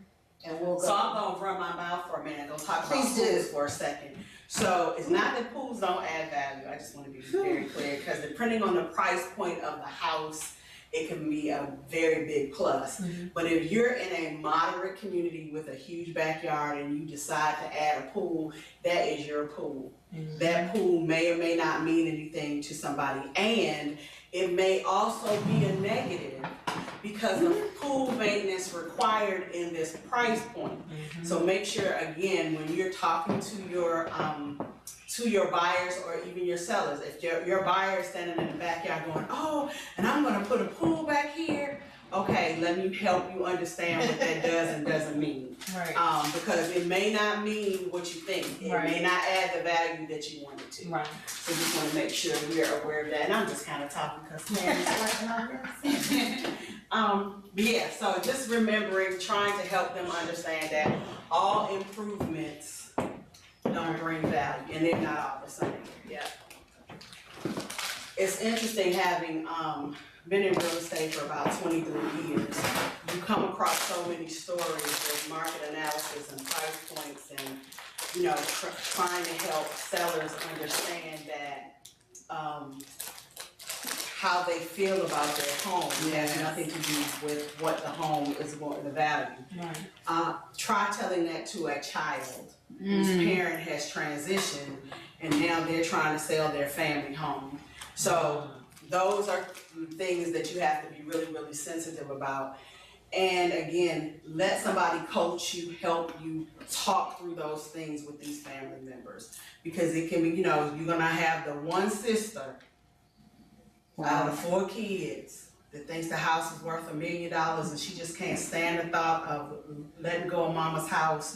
And we'll go. So I'm gonna run my mouth for a minute. I'm gonna talk about Please do. pools for a second. So it's not that pools don't add value. I just want to be very clear because depending on the price point of the house, it can be a very big plus. But if you're in a moderate community with a huge backyard and you decide to add a pool, that is your pool. That pool may or may not mean anything to somebody, and it may also be a negative because of pool maintenance required in this price point. So make sure, again, when you're talking to your buyers or even your sellers, if your buyer is standing in the backyard going, oh, and I'm gonna put a pool back here, okay, let me help you understand what that does and doesn't mean. Right. Because it may not mean what you think. It may Right. not add the value that you want it to. Right. So just wanna make sure we're aware of that. And I'm just kinda talking because parents like all this. But yeah, so just remembering, trying to help them understand that all improvements don't bring value and they're not all the same. Yeah. It's interesting having, been in real estate for about 23 years. You come across so many stories with market analysis and price points and, you know, trying to help sellers understand that, how they feel about their home has nothing to do with what the home is going to value. Right. Try telling that to a child whose parent has transitioned and now they're trying to sell their family home. So those are things that you have to be really, really sensitive about. And again, let somebody coach you, help you talk through those things with these family members. Because it can be, you know, you're gonna have the one sister out of 4 kids that thinks the house is worth $1 million and she just can't stand the thought of letting go of mama's house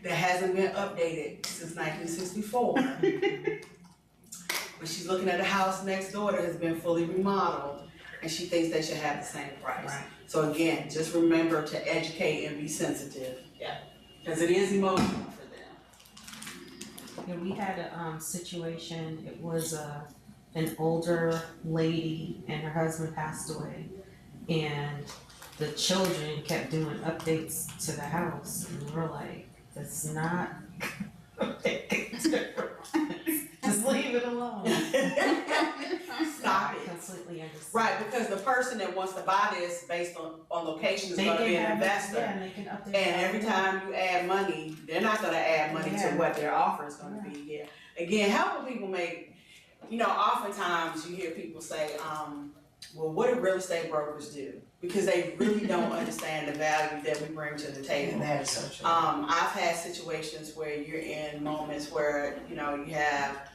that hasn't been updated since 1964. But she's looking at a house next door that has been fully remodeled and she thinks they should have the same price. Right. So again, just remember to educate and be sensitive. Yeah. Because it is emotional for them. Yeah, we had a situation, it was an older lady and her husband passed away. And the children kept doing updates to the house and we're like, that's not just leave it alone. Stop I it. completely understand. Right, because the person that wants to buy this based on location is gonna be an investor. Yeah, and they can update. And every time you add money, they're not gonna add money to what their offer is gonna be, yeah. Again, helping people make, you know, oftentimes you hear people say, well, what do real estate brokers do? Because they really don't understand the value that we bring to the table. That is so true. I've had situations where you're in moments where, you know, you have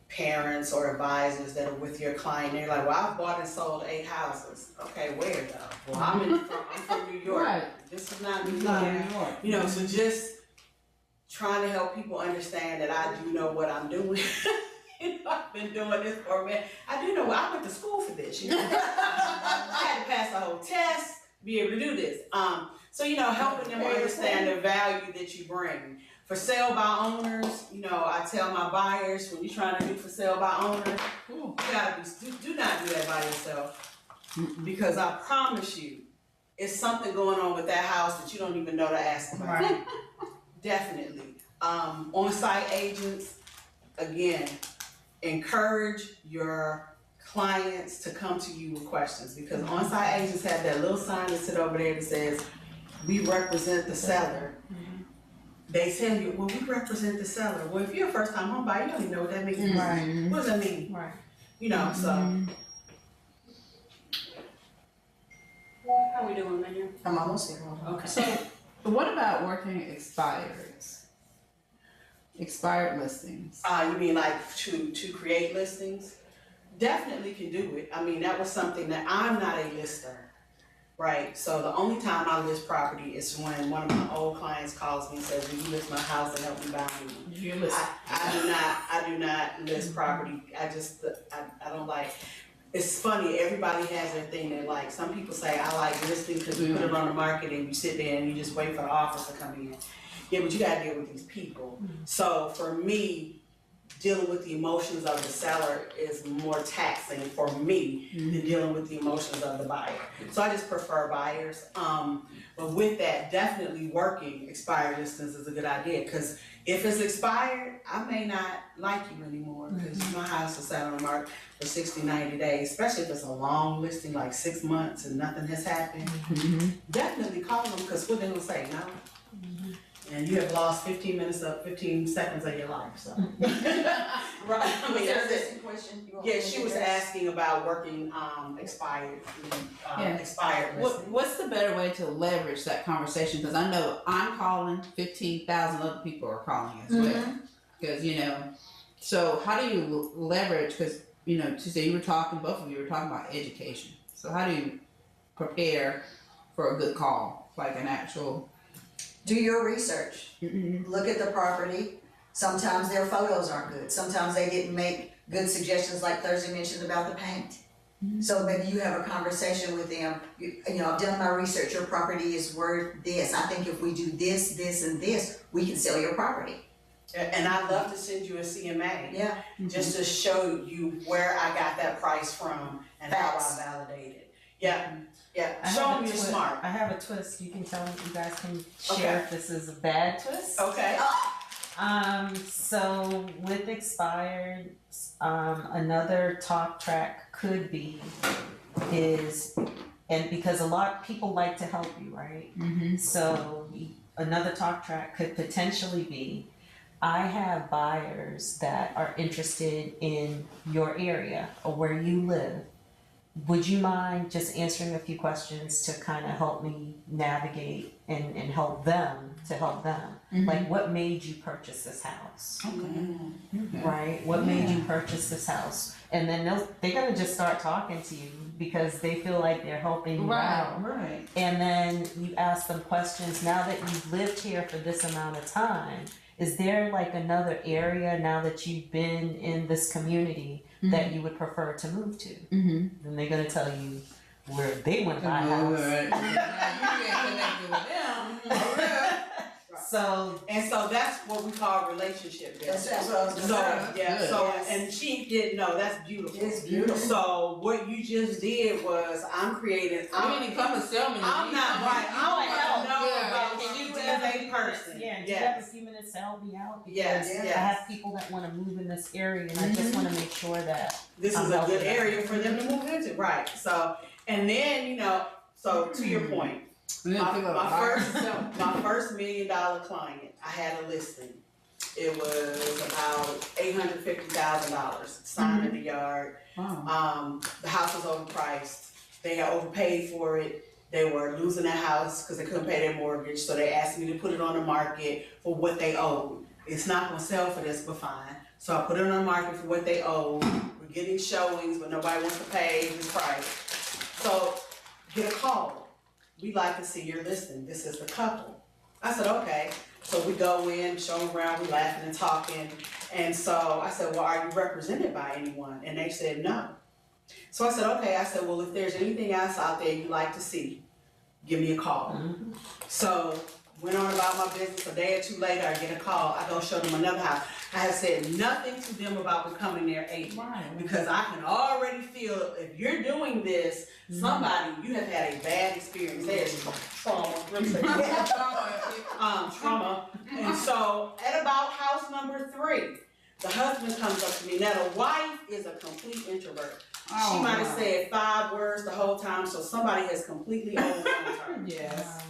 parents or advisors that are with your client, they're like, well, I've bought and sold 8 houses. Okay, where though? Well, I'm from New York. Right. This is not New Not York. New York. You know, so just trying to help people understand that I do know what I'm doing. You know, I've been doing this for a minute. I do know, I went to school for this, you know. I had to pass a whole test, be able to do this. So, you know, helping them understand the value that you bring. For sale by owners, you know, I tell my buyers, when you're trying to do for sale by owner, you gotta do not do that by yourself. Because I promise you, it's something going on with that house that you don't even know to ask about. Right. Definitely. On-site agents, again, encourage your clients to come to you with questions because on-site agents have that little sign that sit over there that says, we represent the seller. They tell you, well, we represent the seller. Well, if you're a first-time home buyer, you don't even know what that means. Right. What does that mean? Right. You know, so. How we doing, man? I'm almost here. Okay. So, what about working expireds? Expired listings. You mean like to create listings? Definitely can do it. I mean, that was something that I'm not a lister, right? So the only time I list property is when one of my old clients calls me and says, will you list my house and help me buy me? You list. I do not list property. I don't like. It's funny, everybody has their thing they like. Some people say, I like listing because you put it on the market and you sit there and you just wait for the offers to come in. Yeah, but you gotta deal with these people. So for me, dealing with the emotions of the seller is more taxing for me than dealing with the emotions of the buyer. So I just prefer buyers. But with that, definitely working expired listings is a good idea because if it's expired, I may not like you anymore because my house is sat on the market for 60, 90 days, especially if it's a long listing, like 6 months and nothing has happened. Definitely call them because what they're gonna say, no? And you have lost 15 seconds of your life, so. Right, I mean, that's it. Question? Yeah, she was asking about working, expired listing. What's the better way to leverage that conversation? Because I know I'm calling, 15,000 other people are calling as well. Because, you know, so how do you leverage, because, you know, Tuesday both of you were talking about education. So how do you prepare for a good call, like an actual. Do your research. Mm-hmm. Look at the property. Sometimes their photos aren't good. Sometimes they didn't make good suggestions like Thursday mentioned about the paint. So maybe you have a conversation with them, you know, I've done my research, your property is worth this. I think if we do this, this, and this, we can sell your property. And I'd love to send you a CMA, Yeah. just to show you where I got that price from and Facts. how I validated. Yeah, yeah, I show have them a you're twi- smart. I have a twist. You can tell you guys can Okay. share if this is a bad twist. Okay, So with expired, another talk track could be and because a lot of people like to help you, right? Mm-hmm. So another talk track could potentially be, I have buyers that are interested in your area or where you live. Would you mind just answering a few questions to kind of help me navigate and help them to help them? Mm-hmm. Like, what made you purchase this house? Okay. Right? What made you purchase this house? And then they're gonna just start talking to you because they feel like they're helping you out. Right. And then you ask them questions. Now that you've lived here for this amount of time, is there like another area now that you've been in this community that you would prefer to move to? Mm-hmm. Then they're gonna tell you where they want to buy a house. You get connected with them. So and so that's what we call relationship building. That's what I was gonna So, say. yeah, Good. so, Yes. and she didn't know, that's beautiful. It's beautiful. So what you just did was, I'm creating, I mean, come and sell me. I'm not right, I want don't help. know Yeah. about Can you you as have a person. Yeah, do you have a Yes, few minutes to help me out? Because yes, I yes. have people that want to move in this area and I just want to make sure that This is I'm a good helping them. area for them to move into, right, so, and then, you know, so to your point, my first $1 million client, I had a listing. It was about $850,000, signed in the yard. Wow. The house was overpriced. They had overpaid for it. They were losing their house because they couldn't pay their mortgage, so they asked me to put it on the market for what they owed. It's not gonna sell for this, but fine. So I put it on the market for what they owed. We're getting showings, but nobody wants to pay this price. So get a call. We'd like to see your listing. This is the couple. I said, okay. So we go in, show them around, we laughing and talking. And so I said, well, are you represented by anyone? And they said, no. So I said, okay. I said, well, if there's anything else out there you'd like to see, give me a call. Mm-hmm. So went on about my business. A day or two later, I get a call. I go show them another house. I have said nothing to them about becoming their agent because I can already feel if you're doing this, somebody, you have had a bad experience. There's trauma, trauma. And so at about house number 3, the husband comes up to me. Now the wife is a complete introvert. She might have said 5 words the whole time, so somebody has completely overwhelmed her. Yes.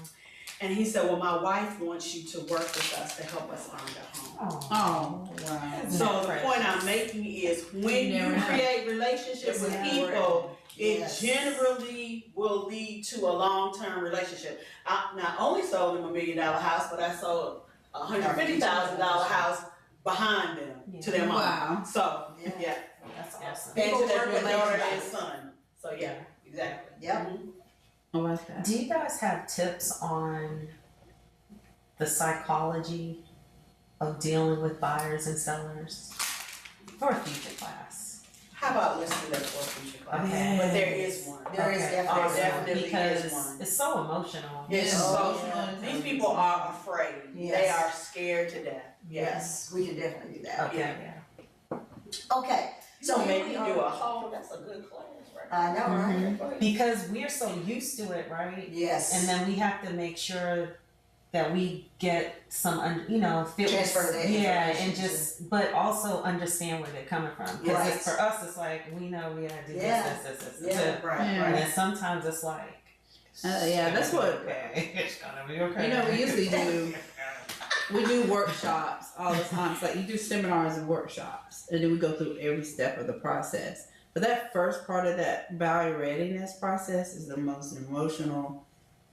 And he said, well, my wife wants you to work with us to help us find a home. Oh, wow. So the point I'm making is when you create relationships with people, it generally will lead to a long-term relationship. I not only sold them $1 million house, but I sold a $150,000 house behind them to their mom. Wow. So, yeah. That's awesome. And to their People work daughter and relationships. son. So, yeah, exactly. Yep. Mhm. I like that. Do you guys have tips on the psychology of dealing with buyers and sellers for a future class? How about listing that for a future class? Okay. But there is one. There is Okay, definitely awesome, definitely because is one. it's so emotional. It's Yeah. so, Yeah. these people are afraid. They Yes. are scared to death. Yes. We can definitely do that. Okay, yeah. Okay, so So here maybe we do are. a whole, that's a good class, right? I know, right? Because we're so used to it, right? Yes. And then we have to make sure that we get some, Transfer the yeah, information and just, but also understand where they're coming from. Because Right. for us, it's like, we know we gotta do Yeah. this, Yeah, right, Yeah. And right. then sometimes it's like, Yeah, that's what, okay, it's gonna be okay. you know, we usually do. We do workshops all the time. It's like you do seminars and workshops, and then we go through every step of the process. But that first part of that buyer readiness process is the most emotional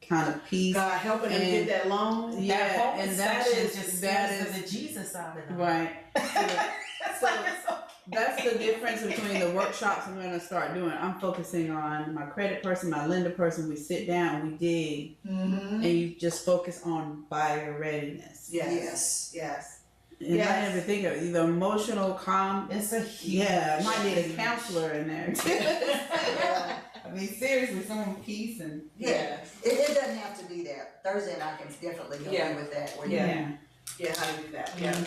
kind of piece. God helping them get that loan. Yeah, That whole and that inspection is just that scares is the Jesus out of them. right. It's like, it's that's the difference between the workshops I'm gonna start doing. I'm focusing on my credit person, my lender person. We sit down, we dig, Mm-hmm. and you just focus on buyer readiness. Yes. Yes. And I Yes. didn't even think of the emotional calm. It's a huge. Yeah, I might need a counselor in there too. Yeah. I mean, seriously, some peace and Yes. It doesn't have to be there. Thursday night can definitely help Yeah. you with that. where Yeah. Yeah, how to do that, yeah.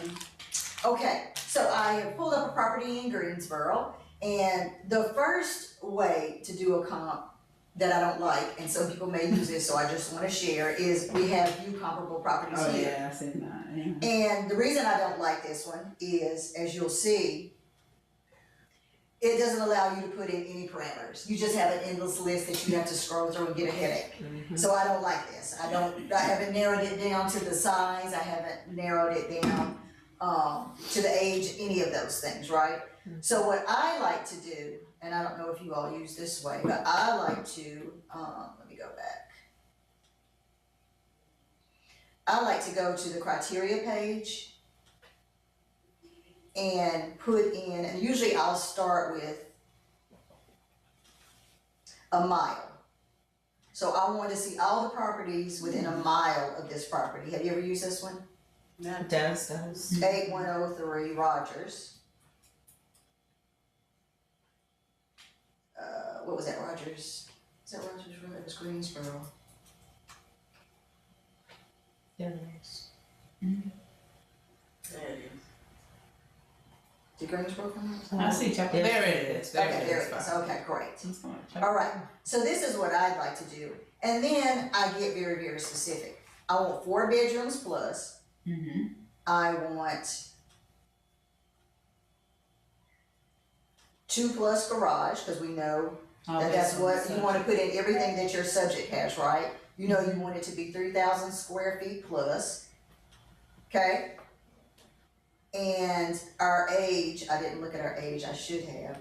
Okay, so I have pulled up a property in Greensboro, and the first way to do a comp that I don't like, and some people may use this, so I just wanna share, is we have few comparable properties oh here. yeah, I said that. Yeah. And the reason I don't like this one is, as you'll see, it doesn't allow you to put in any parameters. You just have an endless list that you have to scroll through and get a headache. So I don't like this. I haven't narrowed it down to the size, I haven't narrowed it down to the age, any of those things, right? So what I like to do, and I don't know if you all use this way, but I like to, let me go back. I like to go to the criteria page and put in, and usually I'll start with a mile. So I want to see all the properties within a mile of this property. Have you ever used this one? It does. 8103 Rogers. What was that, Rogers? Is that Rogers Road? It was Greensboro. There it is. There it is. Did Greensboro come up? I see, Chuck. There it is. Okay, there it is. Okay, great. All right, so this is what I'd like to do. And then I get very, very specific. I want 4 bedrooms plus. Mm-hmm. I want 2 plus garage, because we know that's what you want to put in everything that your subject has, right? You know you want it to be 3,000 square feet plus, okay? And our age, I didn't look at our age, I should have.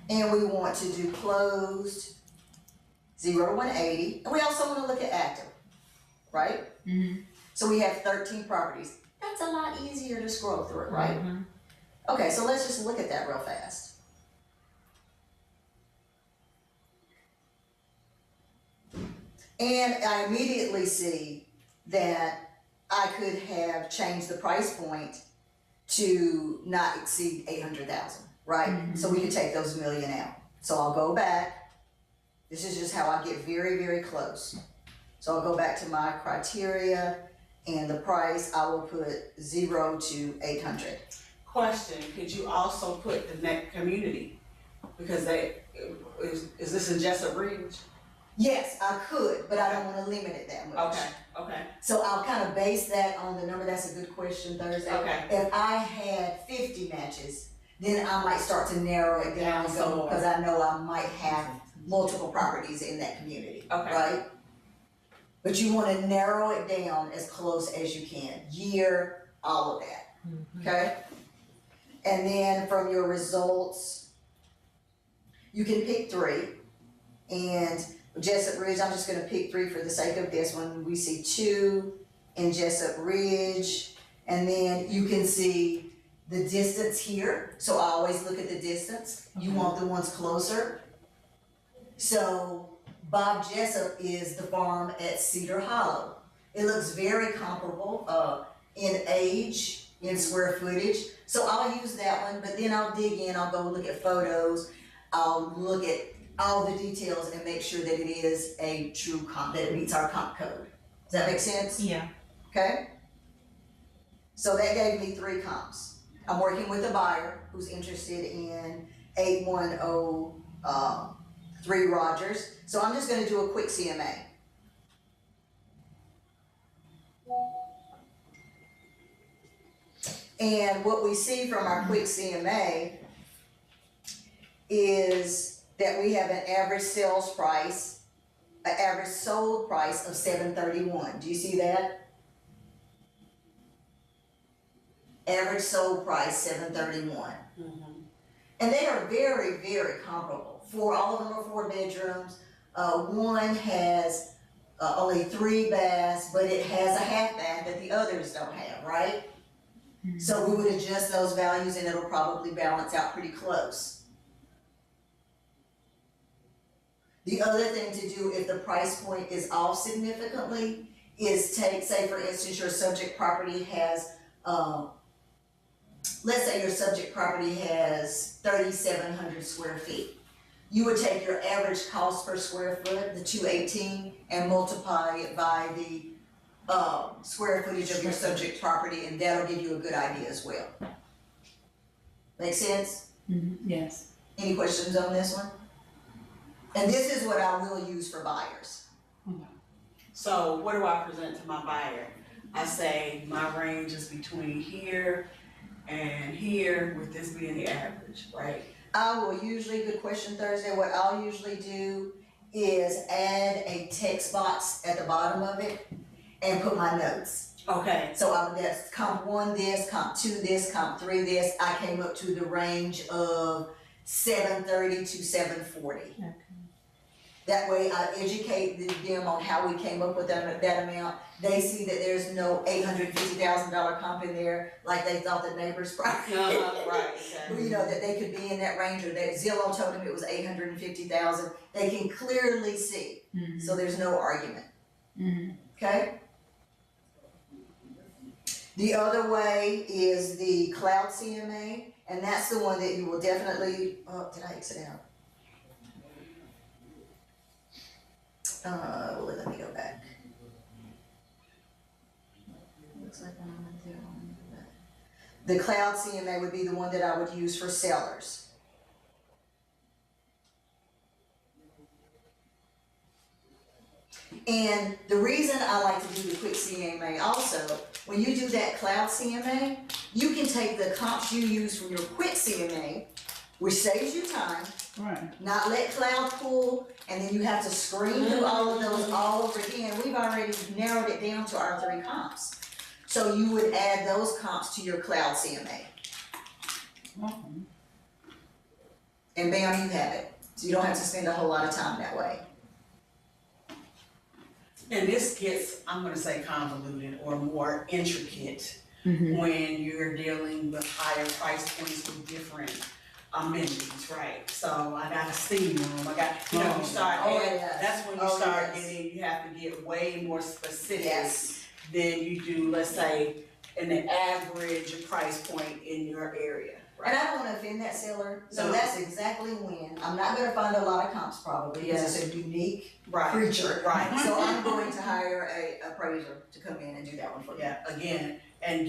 And we want to do closed, 0 to 180, and we also want to look at active, right? Mm-hmm. So we have 13 properties. That's a lot easier to scroll through, right? Okay, so let's just look at that real fast. And I immediately see that I could have changed the price point to not exceed 800,000, right? So we could take those million out. So I'll go back. This is just how I get very, very close. So I'll go back to my criteria, and the price, I will put 0 to 800. Question, could you also put the net community? Because is this in Jessup Ridge? Yes, I could, but I don't wanna limit it that much. Okay. So I'll kind of base that on the number. That's a good question, Thursday. Okay. If I had 50 matches, then I might start to narrow it down Down some some, more. because I know I might have multiple properties in that community, Okay. right? But you want to narrow it down as close as you can, year, all of that, okay? And then from your results, you can pick 3. And Jessup Ridge, I'm just gonna pick 3 for the sake of this one. We see 2 in Jessup Ridge, and then you can see the distance here. So I always look at the distance. You want the ones closer. So Bob Jessup is the farm at Cedar Hollow. It looks very comparable in age, in square footage. So I'll use that one, but then I'll dig in, I'll go look at photos, I'll look at all the details and make sure that it is a true comp, that it meets our comp code. Does that make sense? Yeah. Okay? So that gave me 3 comps. I'm working with a buyer who's interested in 8103 Rogers. So I'm just gonna do a quick CMA. And what we see from our quick CMA is that we have an average sales price, an average sold price of $731. Do you see that? Average sold price $731. And they are very, very comparable. All of them are 4 bedrooms. One has only 3 baths, but it has a half bath that the others don't have, right? So we would adjust those values and it'll probably balance out pretty close. The other thing to do if the price point is off significantly is take, say for instance, your subject property has, let's say your subject property has 3,700 square feet. You would take your average cost per square foot, the 218, and multiply it by the square footage of your subject property, and that'll give you a good idea as well. Make sense? Yes. Any questions on this one? And this is what I will use for buyers. So what do I present to my buyer? I say my range is between here and here, with this being the average, right? I will usually, good question Thursday, what I'll usually do is add a text box at the bottom of it and put my notes. Okay. So that's comp 1 this, comp 2 this, comp 3 this. I came up to the range of 730 to 740. Okay. That way I educate them on how we came up with that amount. They see that there's no $850,000 comp in there like they thought the neighbor's property. Right, okay. You know, that they could be in that range, or that Zillow told them it was 850,000. They can clearly see, so there's no argument. Okay? The other way is the cloud CMA, and that's the one that you will definitely, oh, did I exit out? Well, let me go back. Looks like I'm not there on that. The cloud CMA would be the one that I would use for sellers. And the reason I like to do the quick CMA also, when you do that cloud CMA, you can take the comps you use from your quick CMA, which saves you time, Right. not let cloud pull, and then you have to screen through all of those all over again. We've already narrowed it down to our 3 comps. So you would add those comps to your cloud CMA. And bam, you have it. So you don't have to spend a whole lot of time that way. And this gets, I'm gonna say convoluted or more intricate when you're dealing with higher price points with different amenities, right? So I got a steam room, I got, you know, you start adding, that's when you start getting, you have to get way more specific than you do, let's say, in the average price point in your area. And I don't wanna offend that seller, so that's exactly when, I'm not gonna find a lot of comps probably, because it's a unique creature. Right. So I'm going to hire a appraiser to come in and do that one for me. Yeah, again, and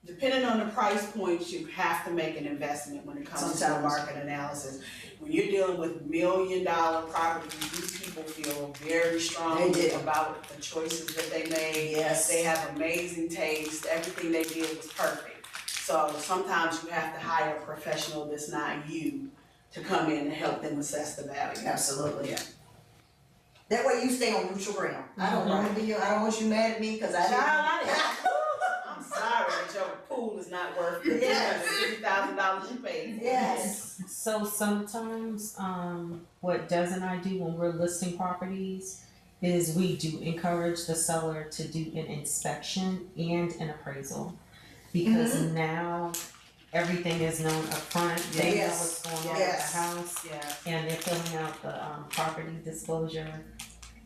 depending on the price points, you have to make an investment when it comes to the market analysis. When you're dealing with $1 million properties, these people feel very strongly about the choices that they made. Yes. They have amazing taste, everything they did was perfect. So sometimes you have to hire a professional that's not you to come in and help them assess the value. Absolutely. Yeah. That way you stay on neutral ground. I don't want to be, I don't want you mad at me, cause I didn't. I'm sorry that your pool is not worth the $50,000 you paid. Yes. So sometimes, what Des and I do when we're listing properties is we do encourage the seller to do an inspection and an appraisal. Because now everything is known upfront, they know what's going on with the house, and they're filling out the property disclosure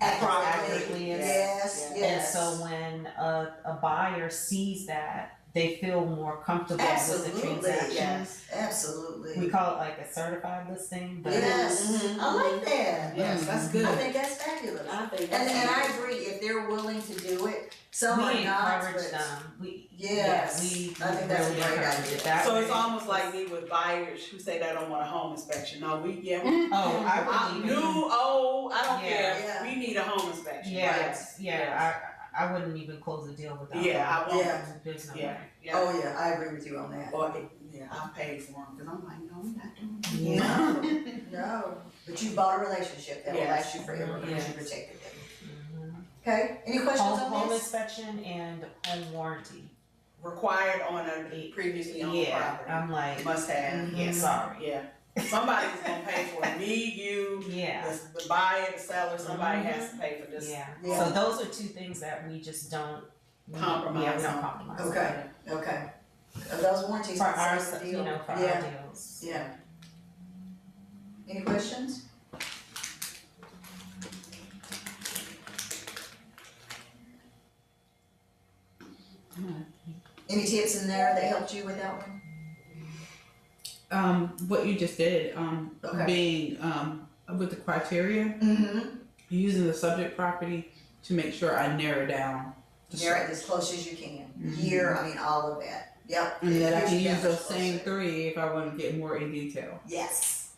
accurately. And so when a buyer sees that, they feel more comfortable with the transaction. Absolutely. We call it like a certified listing, but I like that. Yes, that's good. I think that's fabulous. I think And that's I agree, if they're willing to do it, some we are not, encourage but them. I think that's a great idea. That So way. it's almost like me with buyers who say they don't want a home inspection. No, we Oh, I wouldn't even. I don't care. Yeah. We need a home inspection. I wouldn't even close the deal without Yeah, that. I won't. Yeah. There's no Yeah, way. yeah. Oh, yeah, I agree with you on that. Or, I paid for them, cause I'm like, no, we're not doing that. No, but you bought a relationship that will Yes. last you forever because you Yes. protected it. Mhm. Okay, any questions Home on this? inspection and home warranty. Required on a previously owned Yeah, property. I'm like, Must have, yeah, sorry. yeah. Somebody's gonna pay for it. Me, you, Yeah. the buyer, the seller, somebody has to pay for this. Yeah. Yeah. So those are two things that we just don't compromise Yeah, we don't on. compromise. Okay, okay. Those warranties. For can our, save the you deal. know, for Yeah, our deals. yeah. Any questions? Any tips in there that helped you with that one? What you just did, Okay. being, with the criteria, Mm-hmm. using the subject property to make sure I narrow down the Narrow search. it as close as you can. Mhm. Year, I mean, all of that. Yep. And that I can Usually use that those much same closer. 3 if I want to get more in detail. Yes.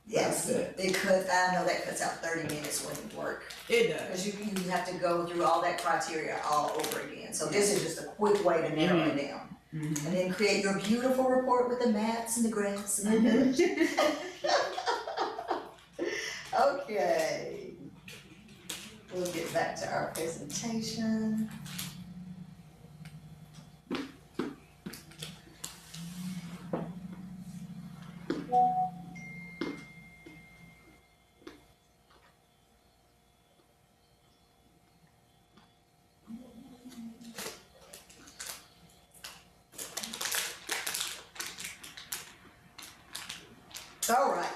Yes. That's good. It could, I know that cuts out 30 minutes worth of work. It does. Because you have to go through all that criteria all over again. So this is just a quick way to narrow it down. Mhm. And then create your beautiful report with the maps and the graphs and the Okay. We'll get back to our presentation. All right.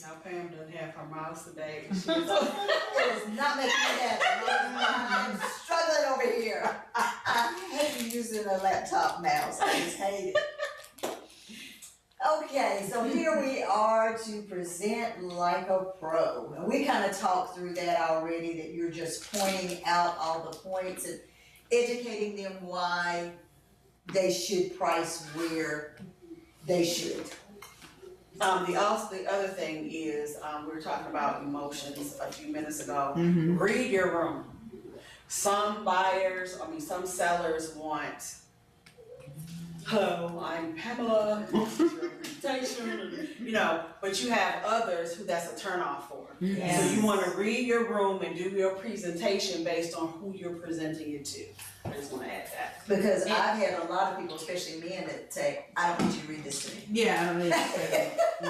Now Pam doesn't have her mouse today. It is not making me happy. I'm struggling over here. I hate using a laptop mouse. I just hate it. Okay, so here we are to present like a pro. And we kind of talked through that already, that you're just pointing out all the points and educating them why they should price where they should. The other thing is, we were talking about emotions a few minutes ago. Mhm. Read your room. Some sellers want, hello, I'm Pamela, this is your presentation, but you have others who that's a turnoff for. Yes. So you wanna read your room and do your presentation based on who you're presenting it to. I just wanna add that. Because I've had a lot of people, especially men, that say, I don't need you to read this to me. Yeah, I don't need to say that.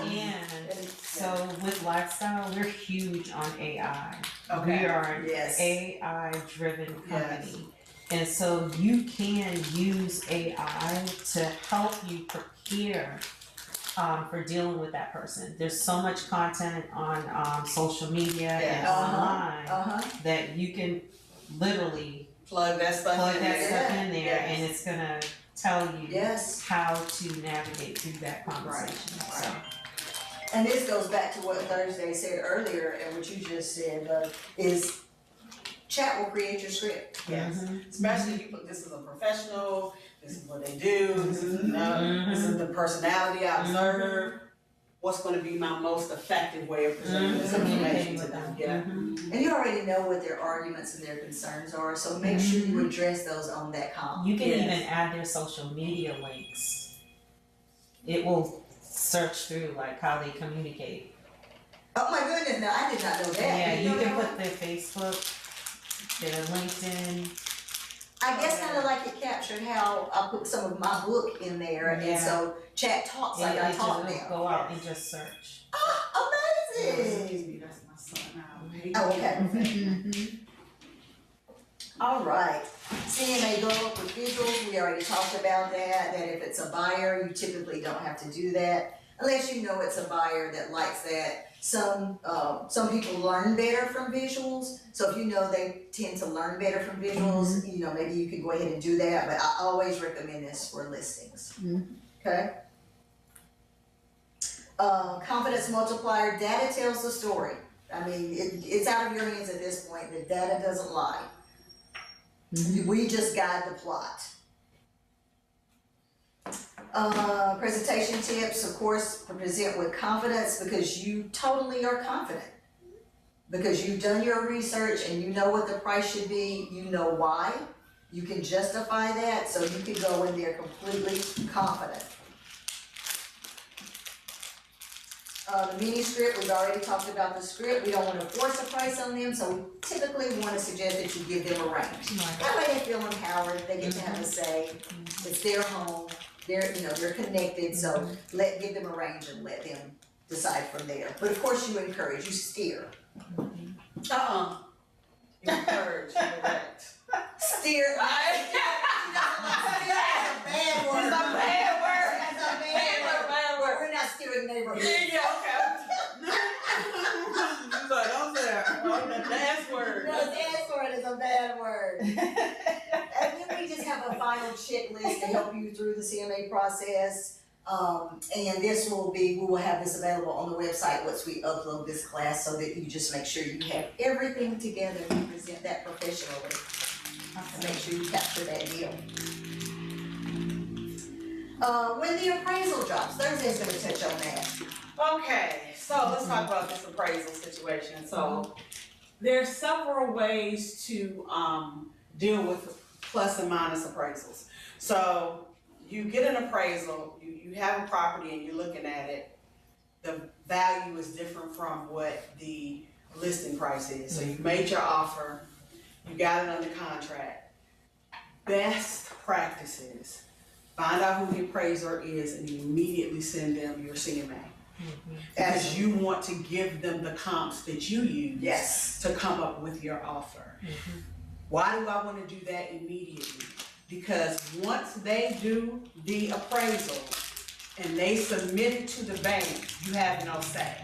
And so with lifestyle, we're huge on AI. We Okay. are an Yes. AI driven company. And so you can use AI to help you prepare for dealing with that person. There's so much content on social media and online that you can literally Plug that stuff plug in that there. stuff in there Yes. and it's gonna tell you Yes. how to navigate through that conversation. Right. So And this goes back to what Thursday said earlier, and what you just said, is chat will create your script. Yes, Mhm. especially if you put, this is a professional, this is what they do, this is, this is the personality I observe. What's gonna be my most effective way of presenting this information to them, yeah. And you already know what their arguments and their concerns are, so make sure you address those on that column. You can Yes. even add their social media links. It will search through like how they communicate. Oh my goodness, now I did not know that. Yeah, Did you know can that? put their Facebook, their LinkedIn. I guess kind of like it captured how I put some of my book in there, and Yeah. so chat talks like I It talk just now. go out and just search. Amazing! Excuse me, that's my son now. Oh, okay. All right, CMA go up with visuals, we already talked about that if it's a buyer, you typically don't have to do that, unless you know it's a buyer that likes that. Some people learn better from visuals, so if you know they tend to learn better from visuals, maybe you could go ahead and do that, but I always recommend this for listings. Okay? Confidence multiplier, data tells the story. I mean, it's out of your hands at this point, the data doesn't lie. We just guide the plot. Presentation tips, of course, present with confidence because you totally are confident. Because you've done your research and you know what the price should be, you know why. You can justify that, so you can go in there completely confident. The mini script, we've already talked about the script. We don't want to force a price on them, so we typically want to suggest that you give them a range. That way they feel empowered, they get to have a say. It's their home, they're connected, so give them a range and let them decide from there. But of course you encourage, you steer. Encourage, correct. Steer. Steer is a bad word. It's a bad word. It's a bad word. We're not steering neighborhoods. Yeah, okay. She's like, don't say that. The S word. No, the S word is a bad word. And then we just have a final checklist to help you through the CMA process. And this will be, we will have this available on the website once we upload this class so that you just make sure you have everything together and present that professionally. Make sure you capture that deal. When the appraisal drops, Thursday's gonna touch on that. Okay, so let's talk about this appraisal situation. So there's several ways to deal with plus and minus appraisals. So you get an appraisal, you have a property and you're looking at it, the value is different from what the listing price is. So you've made your offer, you got it under contract. Best practices, find out who the appraiser is and you immediately send them your CMA. As you want to give them the comps that you use Yes. to come up with your offer. Why do I want to do that immediately? Because once they do the appraisal and they submit it to the bank, you have no say.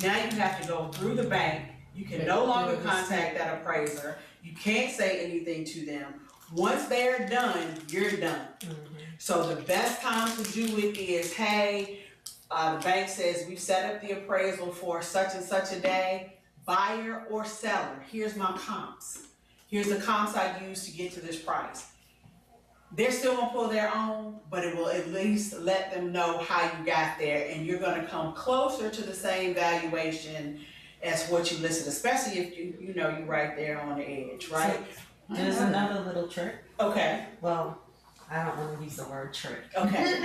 Now you have to go through the bank, you can no longer contact that appraiser, you can't say anything to them. Once they're done, you're done. So the best time to do it is, hey, the bank says we've set up the appraisal for such and such a day, buyer or seller, here's my comps. Here's the comps I used to get to this price. They're still gonna pull their own, but it will at least let them know how you got there and you're gonna come closer to the same valuation as what you listed, especially if you know you're right there on the edge, right? There's another little trick. Okay, Well, I don't want to use the word trick. okay,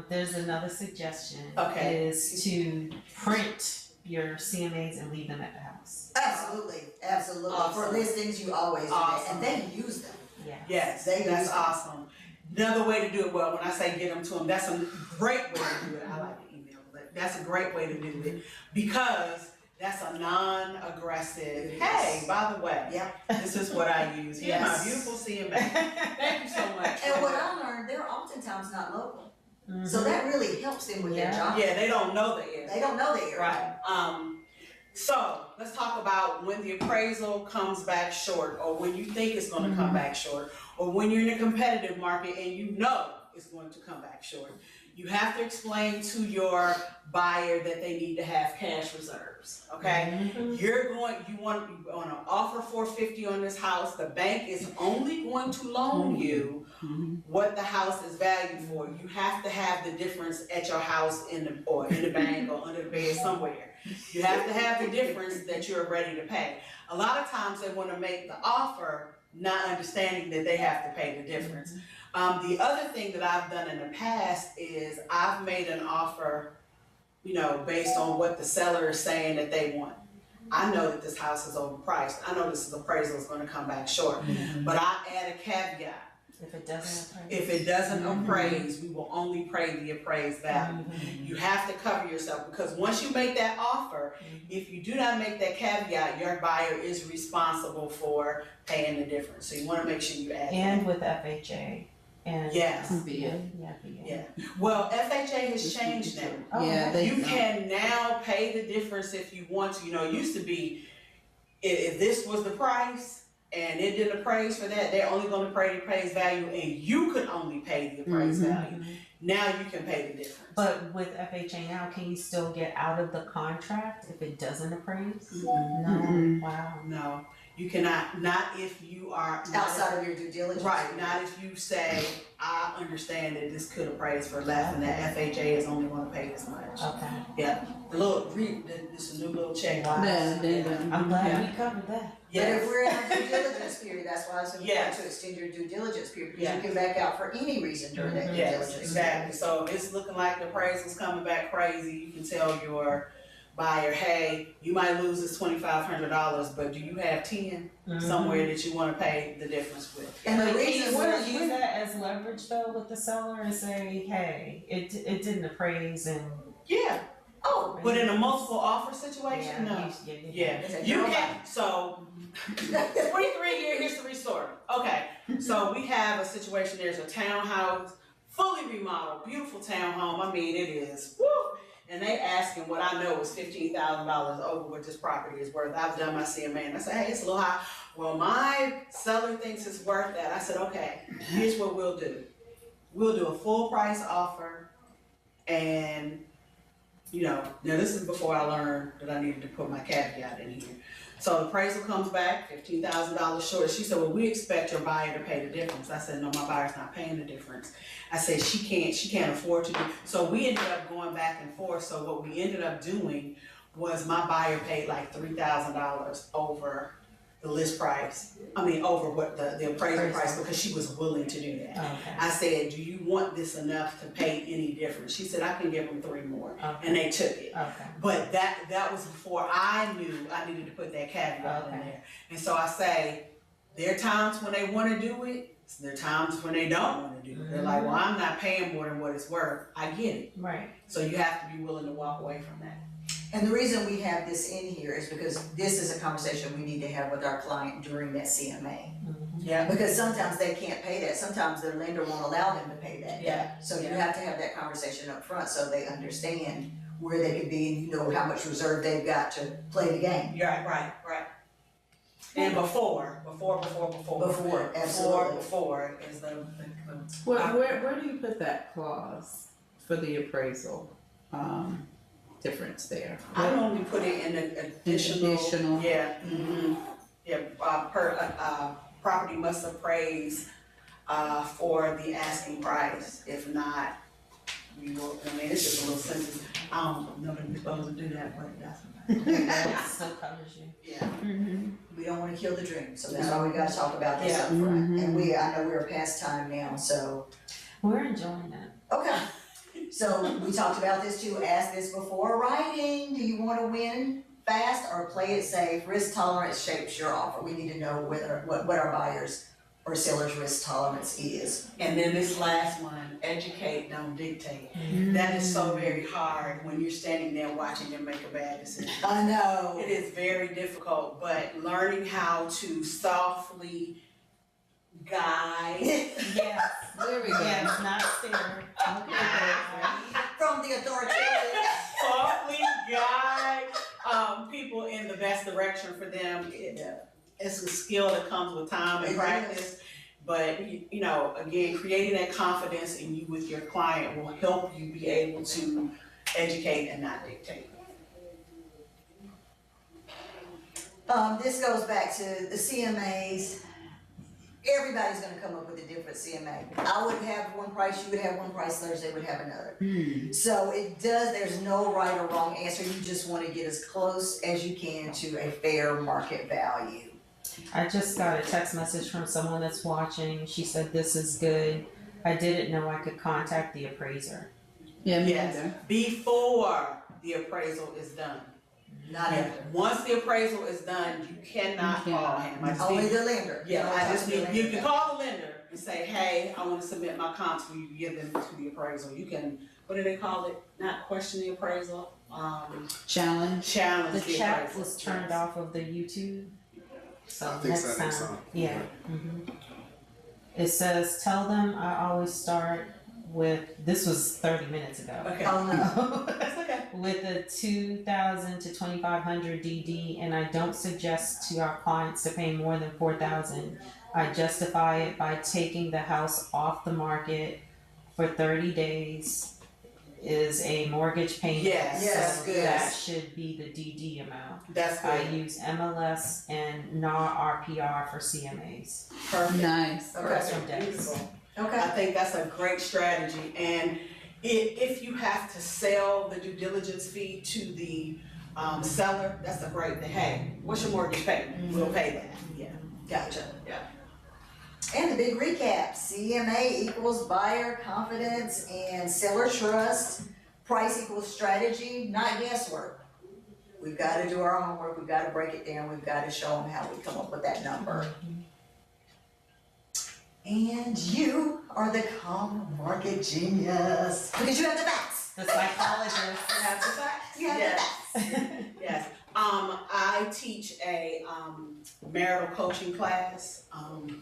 There's another suggestion. Okay. Is to print your CMAs and leave them at the house. Absolutely, absolutely. For Awesome. listings, you always do that, Awesome. and they use them. Yeah. yes, They that's use- awesome. Another way to do it, well, when I say get them to them, that's a great way to do it. I like the email, but that's a great way to do it because that's a non-aggressive, hey, by the way, Yep. this is what I use. Here's my Yes. beautiful CMA. Thank you so much. And what I learned, they're oftentimes not local, so that really helps them with their Yeah. job. Yeah, they don't know the area. They don't know the area. Right. So let's talk about when the appraisal comes back short, or when you think it's gonna come back short, or when you're in a competitive market and you know it's going to come back short. You have to explain to your buyer that they need to have cash reserves, okay? You want to offer $450 on this house, the bank is only going to loan you what the house is valued for. You have to have the difference at your house in the bank or under the bed somewhere. You have to have the difference that you're ready to pay. A lot of times they want to make the offer not understanding that they have to pay the difference. The other thing that I've done in the past is I've made an offer, based on what the seller is saying that they want. I know that this house is overpriced. I know this appraisal is going to come back short, but I add a caveat. If it doesn't appraise. If it doesn't appraise, we will only pay the appraised value. You have to cover yourself because once you make that offer, if you do not make that caveat, your buyer is responsible for paying the difference. So you want to make sure you add that. And with FHA. And Yes. VA. Yeah. Well, FHA has changed now. Oh, Yeah, okay. You can now pay the difference if you want to. It used to be, if this was the price and it didn't appraise for that, they're only gonna pay the appraised value and you could only pay the appraised value. Now you can pay the difference. But with FHA now, can you still get out of the contract if it doesn't appraise? No. Wow. No, you cannot, not if you are. Outside of your due diligence. Right, not if you say, I understand that this could appraise for less and that FHA is only gonna pay this much. Okay. Yeah, this is a new little check. Wow. I'm glad we covered that. But if Yes, we're in a due diligence period, that's why it's important Yes. to extend your due diligence period, because Yeah. you can back out for any reason during that due yes, diligence. exactly. So if it's looking like the appraisal's coming back crazy, you can tell your buyer, hey, you might lose this $2,500, but do you have 10 somewhere that you wanna pay the difference with? And the But can you reason still we're use that as leverage though with the seller and say, hey, it didn't appraise and Yeah, Oh, But in a multiple offer situation, no. Yeah, you can, so, 23-year history story. Okay, so we have a situation, there's a townhouse, fully remodeled, beautiful townhome, I mean, it is, woo! And they asking what I know is $15,000 over what this property is worth. I've done my CMA and I said, hey, it's a little high. Well, my seller thinks it's worth that. I said, okay, here's what we'll do. We'll do a full price offer and, you know, now this is before I learned that I needed to put my caveat in here. So the appraisal comes back, $15,000 short. She said, well, we expect your buyer to pay the difference. I said, no, my buyer's not paying the difference. I said, she can't afford to do. So we ended up going back and forth. So what we ended up doing was my buyer paid like $3,000 over the list price. I mean, over what the appraisal price, because she was willing to do that. Okay. I said, do you want this enough to pay any difference? She said, I can give them 3 more. Okay. And they took it. Okay. But that was before I knew I needed to put that caveat in there. And so I say, there are times when they want to do it, there are times when they don't want to do it. They're like, well, I'm not paying more than what it's worth. I get it. Right. So you have to be willing to walk away from that. and the reason we have this in here is because this is a conversation we need to have with our client during that CMA. Yeah. Because sometimes they can't pay that, sometimes their lender won't allow them to pay that. Yeah. So you have to have that conversation up front so they understand where they could be and you know how much reserve they've got to play the game. Yeah, right. And before, Absolutely. before is the Where do you put that clause for the appraisal, difference there? I normally put it in an additional. Yeah. Yeah, property must appraise, for the asking price. If not, we will, I mean, it's just a little sentence. I don't know that we're supposed to do that, but that's. That still covers you. Yeah. We don't wanna kill the dream, so that's why we gotta talk about this up front. And I know we're past time now, so. We're enjoying that. Okay, so we talked about this too, ask this before writing, do you wanna win fast or play it safe? Risk tolerance shapes your offer, we need to know what our buyers or seller's risk tolerance is. And then this last one, educate, don't dictate. That is so very hard when you're standing there watching them make a bad decision. I know. It is very difficult, but learning how to softly guide. Yes. There we go. Yes, not stare. From the authoritative. Softly guide people in the best direction for them. It's a skill that comes with time and practice. But, you know, again, creating that confidence in you with your client will help you be able to educate and not dictate. This goes back to the CMAs. Everybody's gonna come up with a different CMA. I would have one price, you would have one price, Thursday would have another. So there's no right or wrong answer, you just wanna get as close as you can to a fair market value. I just got a text message from someone that's watching. She said, this is good. I didn't know I could contact the appraiser. Yeah, me Yes, either. before the appraisal is done. Not after. Once the appraisal is done, you cannot call him. I just Only need- the lender. Yeah, I just need, you can can call the lender and say, hey, I wanna submit my comps, will you give them to the appraisal? You can, what do they call it? Not question the appraisal, Challenge. challenge The the chat appraisal. was turned off of the YouTube. So I'll fix that next time. Yeah. It says, tell them I always start with, this was 30 minutes ago. Okay. Oh, no. That's okay. With a 2,000 to 2,500 DD, and I don't suggest to our clients to pay more than 4,000. I justify it by taking the house off the market for 30 days is a mortgage payment. Yes, so that's good. That should be the DD amount. That's I good. use MLS and NAR RPR for CMAs. Perfect. Nice. Okay. Beautiful. I Okay. think that's a great strategy, and if you have to sell the due diligence fee to the seller, that's a great thing. Hey, what's your mortgage payment? We'll pay that. Yeah. Gotcha. Yeah. And the big recap, CMA equals buyer confidence and seller trust. Price equals strategy, not guesswork. We've gotta do our homework, we've gotta break it down, we've gotta show them how we come up with that number. And you are the common market genius, because you have the facts. the psychologist. Yes. Yes. I teach a marital coaching class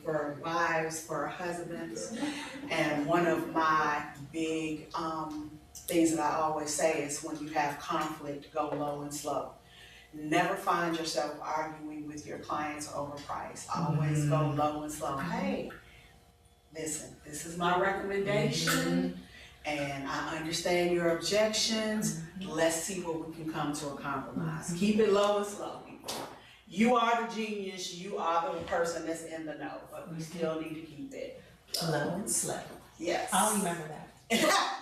for wives, for husbands, and one of my big things that I always say is when you have conflict, go low and slow. Never find yourself arguing with your clients over price. Always go low and slow. Hey, listen, this is my recommendation, and I understand your objections. Let's see where we can come to a compromise. Keep it low and slow, people. You are the genius, you are the person that's in the know, but we still need to keep it Low and slow. Yes. I'll remember that.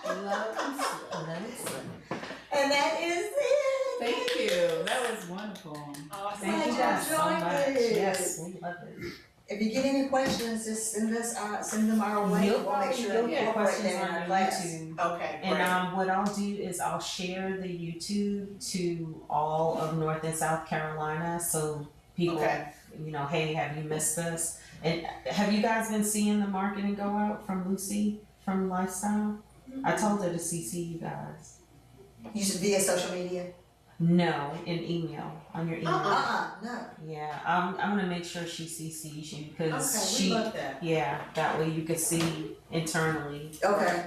Love and slow. Low and slow. And that is it. Thank you. That was wonderful. Awesome. Thank you guys so much. Yes, we love it. If you get any questions, just send them our way. We'll make sure You'll we get incorporate questions that in on our your class. YouTube. Okay, great. And what I'll do is I'll share the YouTube to all of North and South Carolina, so people, Okay. you know, hey, have you missed this? And have you guys been seeing the marketing go out from Lucy from Lifestyle? I told her to CC you guys. You should via social media? No, in email, on your email. No. Yeah, I'm gonna make sure she CCs you because Okay, we love that. yeah, that way you can see internally. Okay.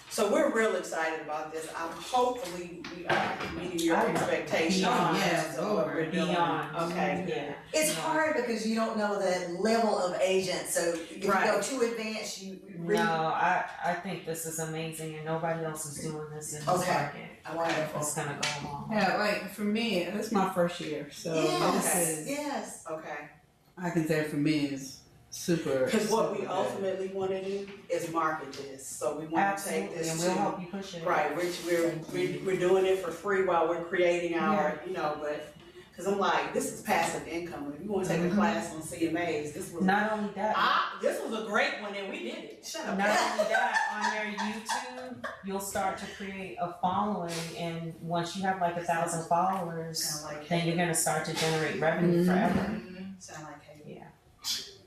So we're real excited about this. Hopefully we are meeting your expectations. Beyond. Yes, of what we're doing. Beyond. Okay. Yeah. It's hard because you don't know the level of agent, so if you Right. go too advanced, you really. No, I think this is amazing and nobody else is doing this in this Okay. market. Wonderful. It's gonna go along. Yeah, like for me, this is my first year, so Yes, this is, yes. Okay. I can say for me is super. Because what we super ultimately want to do is market this. So we want to take Absolutely, this and to. we'll help you push it. Right, we're doing it for free while we're creating our, you know, but, cause I'm like, this is passive income. If you wanna take a class on CMAs, this was, Not only that, this was a great one and we did it. Shut up. not only that, on your YouTube, you'll start to create a following, and once you have like 1,000 followers, Sound like then you're gonna start to generate revenue forever. Sound like Haley. Yeah,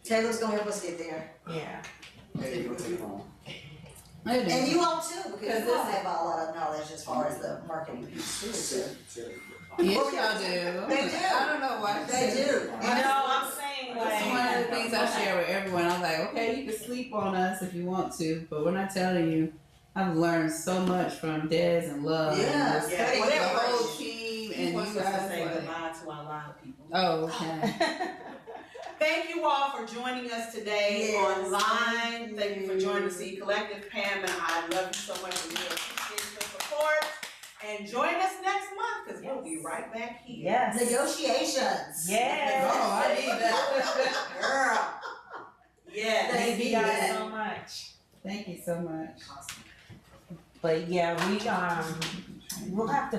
Taylor's gonna help us get there. yeah. And you all too, because you all have a lot of knowledge as far as the marketing piece too, so. Yes, y'all do. They do. I don't know why. They do. No, I'm saying That's one of the like, things I share with everyone. I'm like, okay, you can sleep on us if you want to, but when I tell you, I've learned so much from Des and Love. Yeah, and yeah, the whatever. whole team He and wants you us to guys. say Like, goodbye to our live people. oh, okay. Thank you all for joining us today Yes. online. Thank you for joining the C Collective. Pam and I love you so much, and we appreciate your support. And join us next month, because we'll be right back here. yes. Negotiations. Yes. Oh, I need that. Girl. Yes. Thank you need guys that. so much. Thank you so much. But yeah, we'll have to